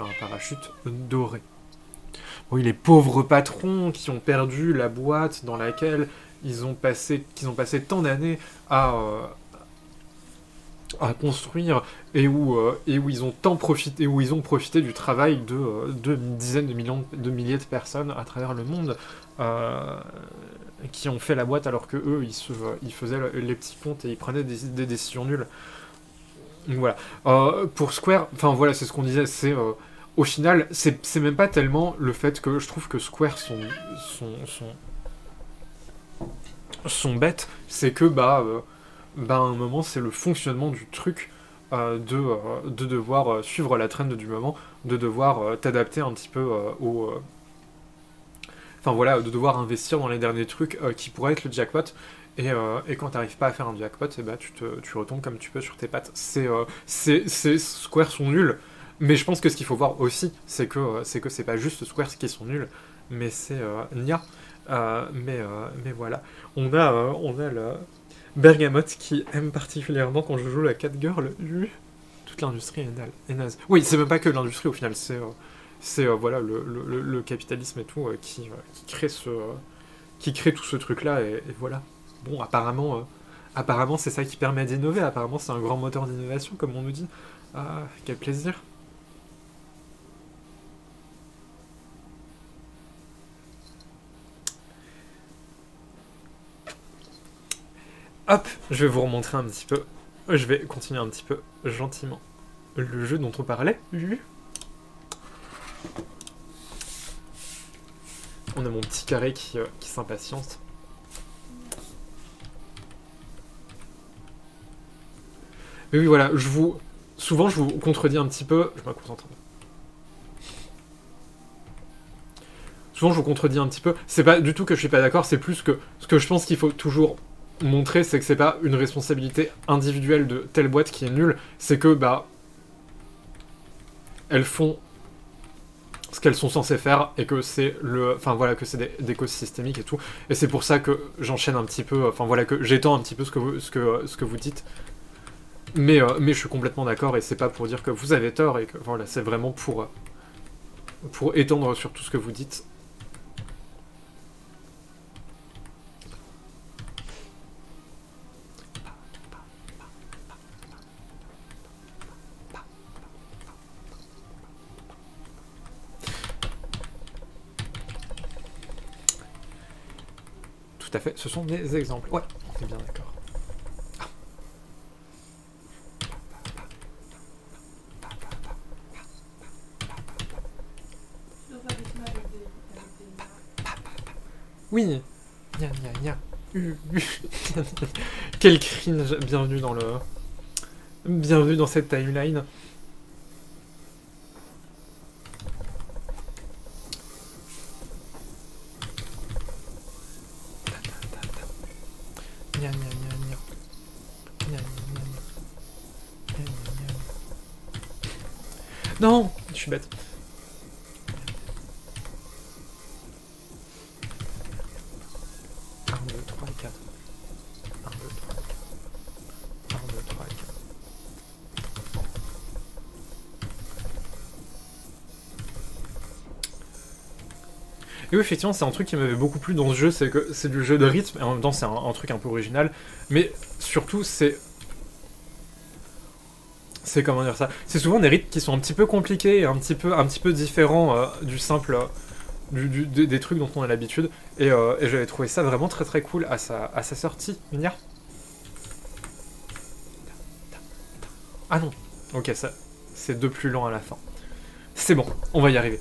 un parachute doré. Oui, les pauvres patrons qui ont perdu la boîte dans laquelle qu'ils ont passé tant d'années à construire et où ils ont profité du travail de dizaines de milliers de personnes à travers le monde qui ont fait la boîte alors que eux ils faisaient les petits comptes et ils prenaient des décisions nulles. Donc voilà. Pour Square, enfin voilà, c'est ce qu'on disait, c'est au final, c'est même pas tellement le fait que je trouve que Square sont bêtes, c'est que à un moment c'est le fonctionnement du truc de devoir suivre la trend du moment, de devoir t'adapter un petit peu enfin voilà, de devoir investir dans les derniers trucs qui pourraient être le jackpot. Et quand t'arrives pas à faire un jackpot, et tu retombes comme tu peux sur tes pattes. Square sont nuls. Mais je pense que ce qu'il faut voir aussi, c'est que c'est pas juste Square qui sont nuls, mais c'est Nia. Mais voilà. On a la Bergamote qui aime particulièrement quand je joue la Catgirl. Toute l'industrie est naze. Oui, c'est même pas que l'industrie au final, c'est voilà, le capitalisme et tout qui crée tout ce truc-là, et voilà. Bon, apparemment c'est ça qui permet d'innover, apparemment c'est un grand moteur d'innovation, comme on nous dit. Ah, quel plaisir. hop, je vais vous remontrer un petit peu. Je vais continuer un petit peu gentiment le jeu dont on parlait. On a mon petit carré qui s'impatiente. Mais oui, voilà, souvent je vous contredis un petit peu. Je me concentre. Souvent je vous contredis un petit peu. C'est pas du tout que je suis pas d'accord, c'est plus que ce que je pense qu'il faut toujours montrer, c'est que c'est pas une responsabilité individuelle de telle boîte qui est nulle, c'est que bah elles font ce qu'elles sont censées faire et que c'est enfin voilà, que c'est des causes systémiques et tout. Et c'est pour ça que j'enchaîne un petit peu, enfin voilà, que j'étends un petit peu ce que vous dites. Mais je suis complètement d'accord et c'est pas pour dire que vous avez tort et que voilà, c'est vraiment pour étendre sur tout ce que vous dites. Tout à fait, ce sont des exemples. Ouais, on est bien d'accord. Oui. Gna gna gna. Quel cringe. Bienvenue dans cette timeline. Gna gna gna gna. Gna gna gna gna. Gna gna gna. Non, je suis bête. 1, 2, 3, 4. 1, 2, 3, 4. 1, 2, 3, 4. Et oui, effectivement, c'est un truc qui m'avait beaucoup plu dans ce jeu, c'est que c'est du jeu de rythme, et en même temps, c'est un truc un peu original, mais surtout, c'est comment dire ça, c'est souvent des rythmes qui sont un petit peu compliqués et un petit peu différents du simple des trucs dont on a l'habitude, et j'avais trouvé ça vraiment très très cool à sa sortie. Minia. Ah non, ok, ça c'est 2 plus lents à la fin. C'est bon, on va y arriver.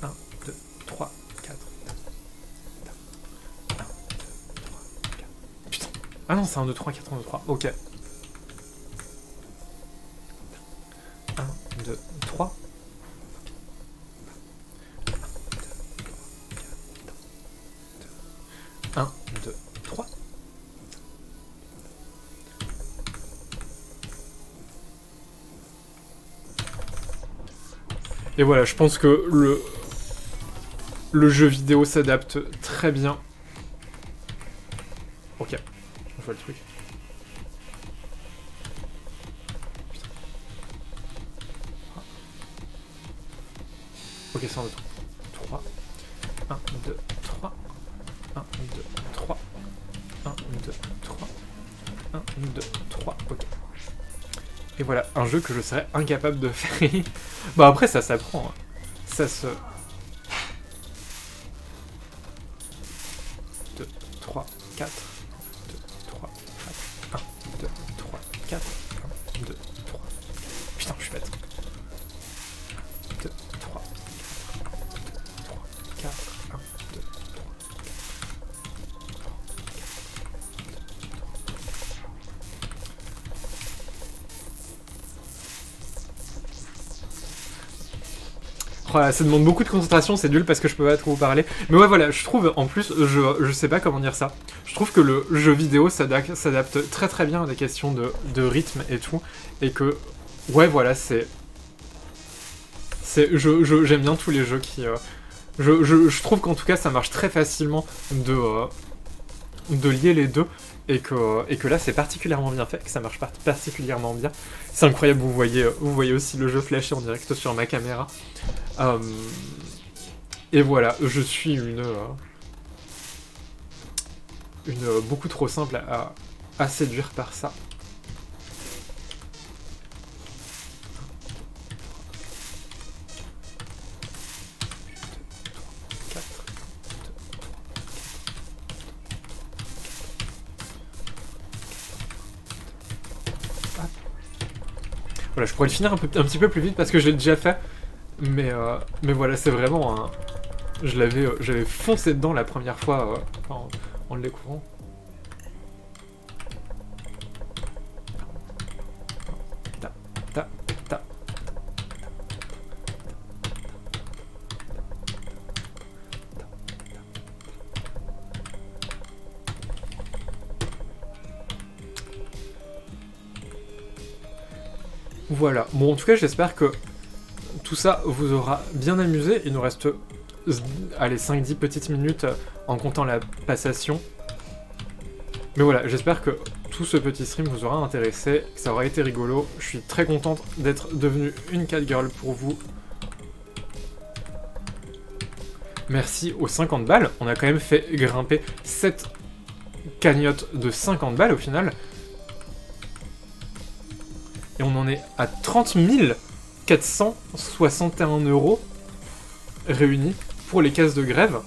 1, 2, 3, 4. 1, 2, 3, 4. Putain. Ah non, c'est 1, 2, 3, 4, 1, 2, 3. Ok. 1, 2, 3. 1, 2, 3. Et voilà, je pense que le jeu vidéo s'adapte très bien. Ok, je vois le truc. Putain. Ok, c'est 1, 2, 3. 1, 2, 3. 1, 2, 3. 1, 2, 3. 1, 2, 3. Ok. Et voilà, un jeu que je serais incapable de faire. Bah après, ça s'apprend. Hein. Ça se... 2, 3, 4. 2, 3, 4. 1, 2, 3, 4. 1, 2, 3. Putain, je suis bête. 2, 3, 4. 1, 2, 3, Voilà, ça demande beaucoup de concentration, c'est nul parce que je peux pas trop vous parler. Mais ouais, voilà, je trouve, en plus, je sais pas comment dire ça. Je trouve que le jeu vidéo s'adapte très très bien à des questions de rythme et tout. Et que, ouais, voilà, j'aime bien tous les jeux qui... je trouve qu'en tout cas, ça marche très facilement de lier les deux. Et que là, c'est particulièrement bien fait, que ça marche particulièrement bien. C'est incroyable, vous voyez aussi le jeu flasher en direct sur ma caméra. Et voilà, je suis une beaucoup trop simple à séduire par ça. Voilà, je pourrais le finir un petit peu plus vite parce que je l'ai déjà fait. Mais voilà, c'est vraiment un... J'avais foncé dedans la première fois en le découvrant. Ta, ta, ta. Voilà. Bon, en tout cas, j'espère que tout ça vous aura bien amusé. Il nous reste, allez, 5-10 petites minutes en comptant la passation. Mais voilà, j'espère que tout ce petit stream vous aura intéressé, que ça aura été rigolo. Je suis très contente d'être devenue une catgirl pour vous. Merci aux 50 balles. On a quand même fait grimper 7 cagnottes de 50 balles au final. Et on en est à 30 461 € réunis pour les caisses de grève.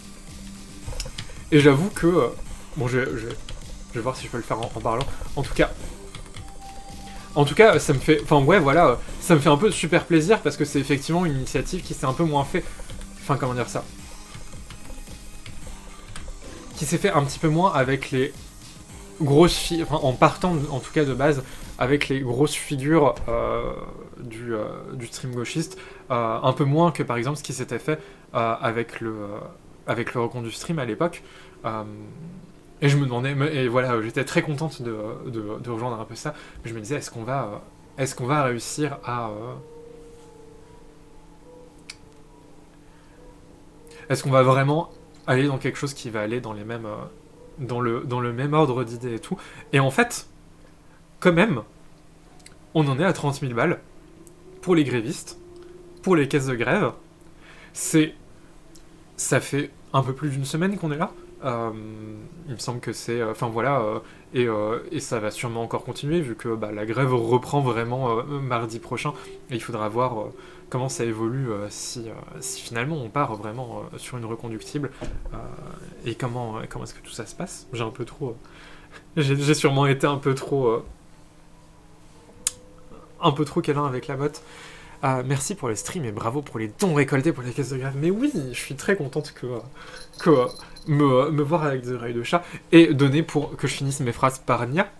Et j'avoue que... bon, je vais voir si je peux le faire en parlant. En tout cas, ça me fait... Enfin, ouais, voilà, ça me fait un peu super plaisir parce que c'est effectivement une initiative qui s'est un peu moins fait... Enfin, comment dire ça, qui s'est fait un petit peu moins avec les grosses enfin, en partant en tout cas de base avec les grosses figures du stream gauchiste, un peu moins que par exemple ce qui s'était fait avec le recon du stream à l'époque. Et je me demandais, et voilà, j'étais très contente de rejoindre un peu ça, mais je me disais, est-ce qu'on va réussir à... est-ce qu'on va vraiment aller dans quelque chose qui va aller dans les mêmes... dans le même ordre d'idées et tout. Et en fait, quand même, on en est à 30 000 balles pour les grévistes, pour les caisses de grève. Ça fait un peu plus d'une semaine qu'on est là. Il me semble que c'est... Enfin voilà, et ça va sûrement encore continuer vu que la grève reprend vraiment mardi prochain. Et il faudra voir comment ça évolue si finalement on part vraiment sur une reconductible. Et comment est-ce que tout ça se passe. J'ai un peu trop... j'ai sûrement été un peu trop câlin avec la botte. Merci pour les streams et bravo pour les dons récoltés pour les caisses de grève. Mais oui, je suis très contente que me voir avec des oreilles de chat et donner pour que je finisse mes phrases par Nia,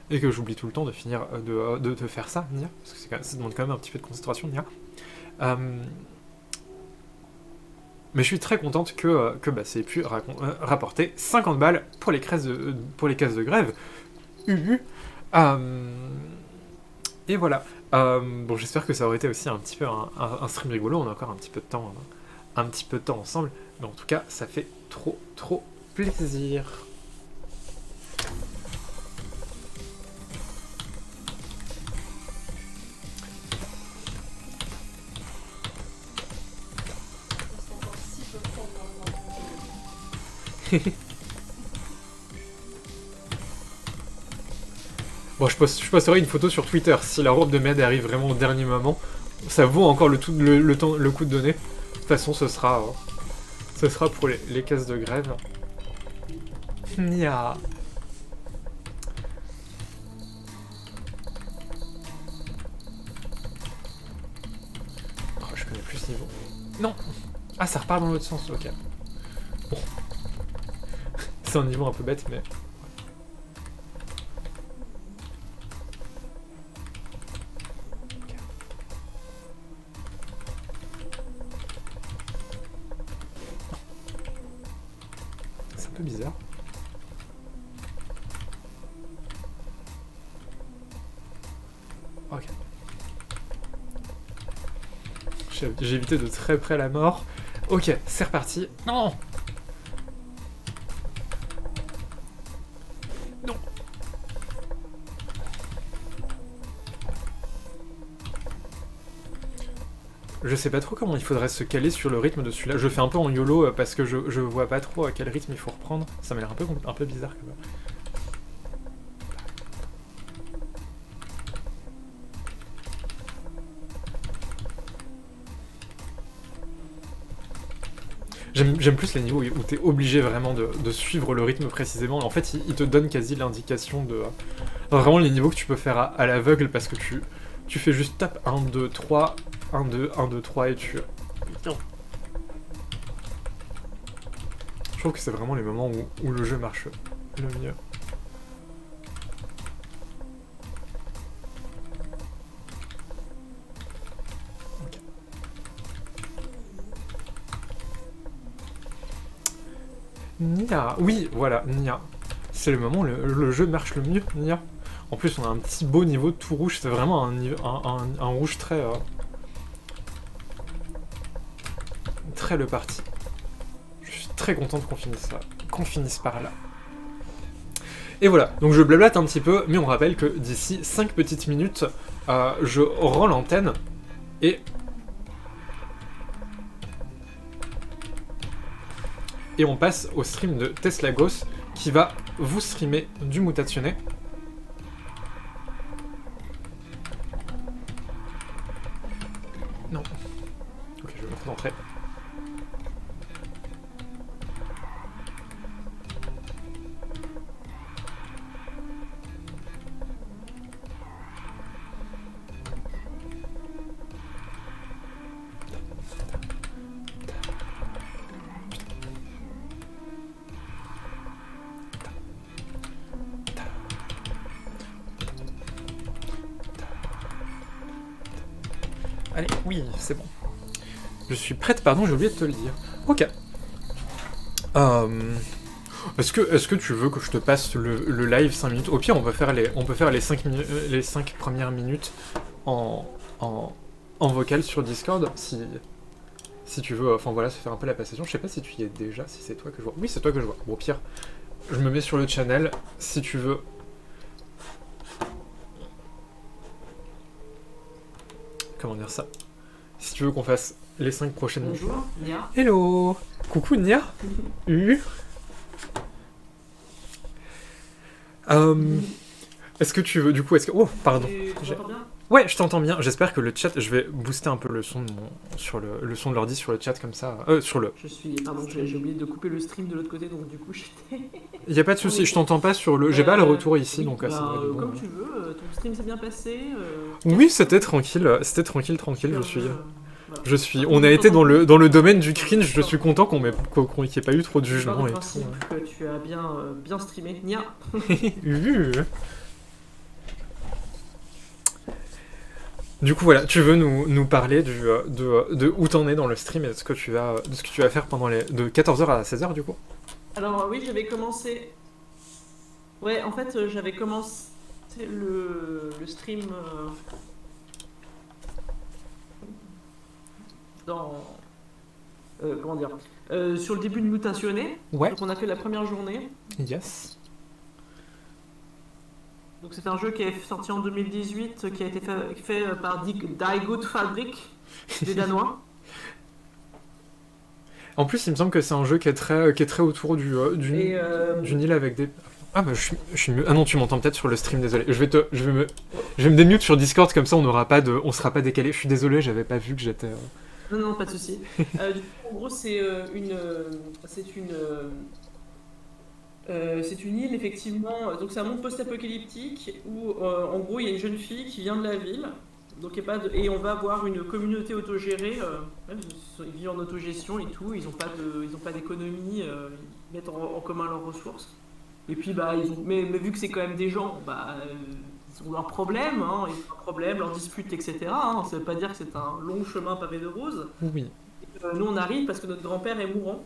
et que j'oublie tout le temps de finir de faire ça, Nia, parce que ça demande quand même un petit peu de concentration, Nia. Mais je suis très contente que ça ait pu rapporter 50 balles pour les caisses de grève. Et voilà. Bon, j'espère que ça aurait été aussi un petit peu un stream rigolo. On a encore un petit peu de temps ensemble. Mais en tout cas, ça fait trop plaisir. Bon, je posterai une photo sur Twitter si la robe de Med arrive vraiment au dernier moment. Ça vaut encore le coup de donner. De toute façon, ce sera pour les caisses de grève. Nia. Oh, je connais plus ce niveau. Non. Ah, ça repart dans l'autre sens, ok. Bon. C'est un niveau un peu bête, mais... bizarre. Ok. J'ai évité de très près la mort. Ok, c'est reparti. Non. Non. Je sais pas trop comment il faudrait se caler sur le rythme de celui-là. Je fais un peu en YOLO parce que je vois pas trop à quel rythme il faut reprendre. Ça m'a l'air un peu bizarre quand même. J'aime plus les niveaux où t'es obligé vraiment de suivre le rythme précisément. En fait, il te donne quasi l'indication de... vraiment les niveaux que tu peux faire à l'aveugle parce que tu Tu fais juste tape 1, 2, 3, 1, 2, 1, 2, 3 et tu... Non. Je trouve que c'est vraiment les moments où le jeu marche le mieux. Ok. Nia, oui, voilà, Nia. C'est le moment où le jeu marche le mieux, Nia. En plus, on a un petit beau niveau tout rouge, c'est vraiment un rouge très... très le parti. Je suis très contente qu'on finisse par là. Et voilà, donc je blablate un petit peu, mais on rappelle que d'ici 5 petites minutes, je rends l'antenne et... Et on passe au stream de Teslagos qui va vous streamer du mutationné. Non. Ok, je vais me concentrer. Allez, oui, c'est bon. Je suis prête, pardon, j'ai oublié de te le dire. Ok. Est-ce que tu veux que je te passe le live 5 minutes? Au pire, on peut faire les 5 premières minutes en vocal sur Discord, si tu veux, enfin voilà, se faire un peu la passation. Je sais pas si tu y es déjà, si c'est toi que je vois. Oui, c'est toi que je vois. Bon, au pire, je me mets sur le channel, si tu veux. Comment dire ça? Si tu veux qu'on fasse les 5 prochaines minutes. Bonjour, Nia. Hello. Coucou Nia. Est-ce que tu veux, du coup, Oh, pardon. Tu m'entends bien? Ouais, je t'entends bien. J'espère que le chat, je vais booster un peu le son de le son de l'ordi sur le chat comme ça. Pardon, j'ai oublié de couper le stream de l'autre côté, donc du coup j'étais... Y a pas de souci, je t'entends pas sur le... J'ai pas le retour ici, oui, donc ça va être bon. comme tu veux, ton stream s'est bien passé. Oui, c'était tranquille, je suis... Voilà. Je suis... On a été dans le domaine du cringe, je suis content qu'il n'y ait pas eu trop de jugement et tout. Que tu as bien streamé. Nia. Du coup, voilà, tu veux nous parler de où t'en es dans le stream et de ce que tu vas faire pendant de 14h à 16h, du coup? Alors oui, j'avais commencé... Ouais, en fait, j'avais commencé le stream comment dire, sur le début de Mutationné. Ouais. Donc on a fait la première journée. Yes. Donc c'est un jeu qui est sorti en 2018, qui a été fait par Die Good Fabric, des Danois. En plus, il me semble que c'est un jeu qui est très autour du Nil avec des... Ah bah je suis mieux. Ah non, tu m'entends peut-être sur le stream, désolé. Je vais me démute sur Discord, comme ça on sera pas décalé. Je suis désolé, j'avais pas vu que j'étais... Non, pas de souci. En gros, c'est une île, effectivement. Donc c'est un monde post-apocalyptique où, en gros, il y a une jeune fille qui vient de la ville. Donc, et on va avoir une communauté autogérée. Ils vivent en autogestion et tout. Ils n'ont pas d'économie. Ils mettent en commun leurs ressources. Et puis, mais vu que c'est quand même des gens, ils ont leurs problèmes, leurs disputes, etc. Ça veut pas dire que c'est un long chemin pavé de roses. Oui. Nous, on arrive parce que notre grand-père est mourant.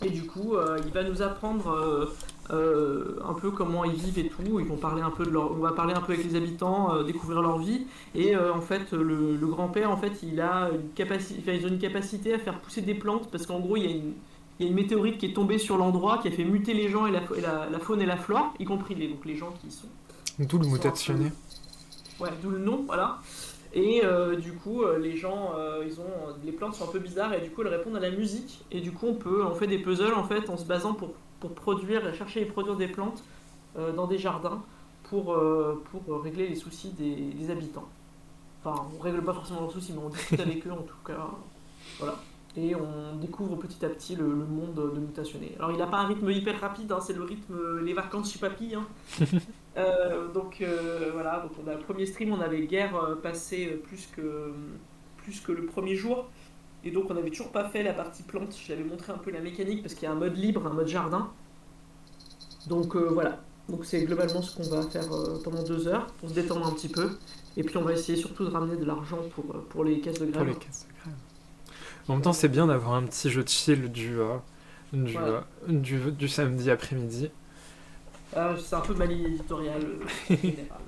Et du coup, il va nous apprendre un peu comment ils vivent et tout. Ils vont parler un peu on va parler un peu avec les habitants, découvrir leur vie. Et en fait, le grand-père, en fait, ils ont une capacité à faire pousser des plantes parce qu'en gros, il y a une météorite qui est tombée sur l'endroit, qui a fait muter les gens et la faune et la flore, y compris les gens qui sont... D'où le mutationné. Ouais, d'où le nom, voilà. Et du coup, les gens, les plantes sont un peu bizarres et du coup, elles répondent à la musique. Et du coup, on fait des puzzles en fait en se basant pour chercher et produire des plantes dans des jardins pour régler les soucis des habitants. Enfin, on règle pas forcément leurs soucis, mais on discute avec eux en tout cas. Voilà. Et on découvre petit à petit le monde de Mutationné. Alors il n'a pas un rythme hyper rapide, hein, c'est le rythme les vacances chez papy. Hein. Voilà, donc on a le premier stream, on avait guère passé plus que le premier jour. Et donc on n'avait toujours pas fait la partie plante, je l'avais montré un peu la mécanique parce qu'il y a un mode libre, un mode jardin. Donc voilà, donc c'est globalement ce qu'on va faire pendant 2 heures pour se détendre un petit peu. Et puis on va essayer surtout de ramener de l'argent pour les caisses de grève. Pour les caisses de grève. En même temps, c'est bien d'avoir un petit jeu de chill du samedi après-midi. C'est un peu ma ligne éditoriale générale.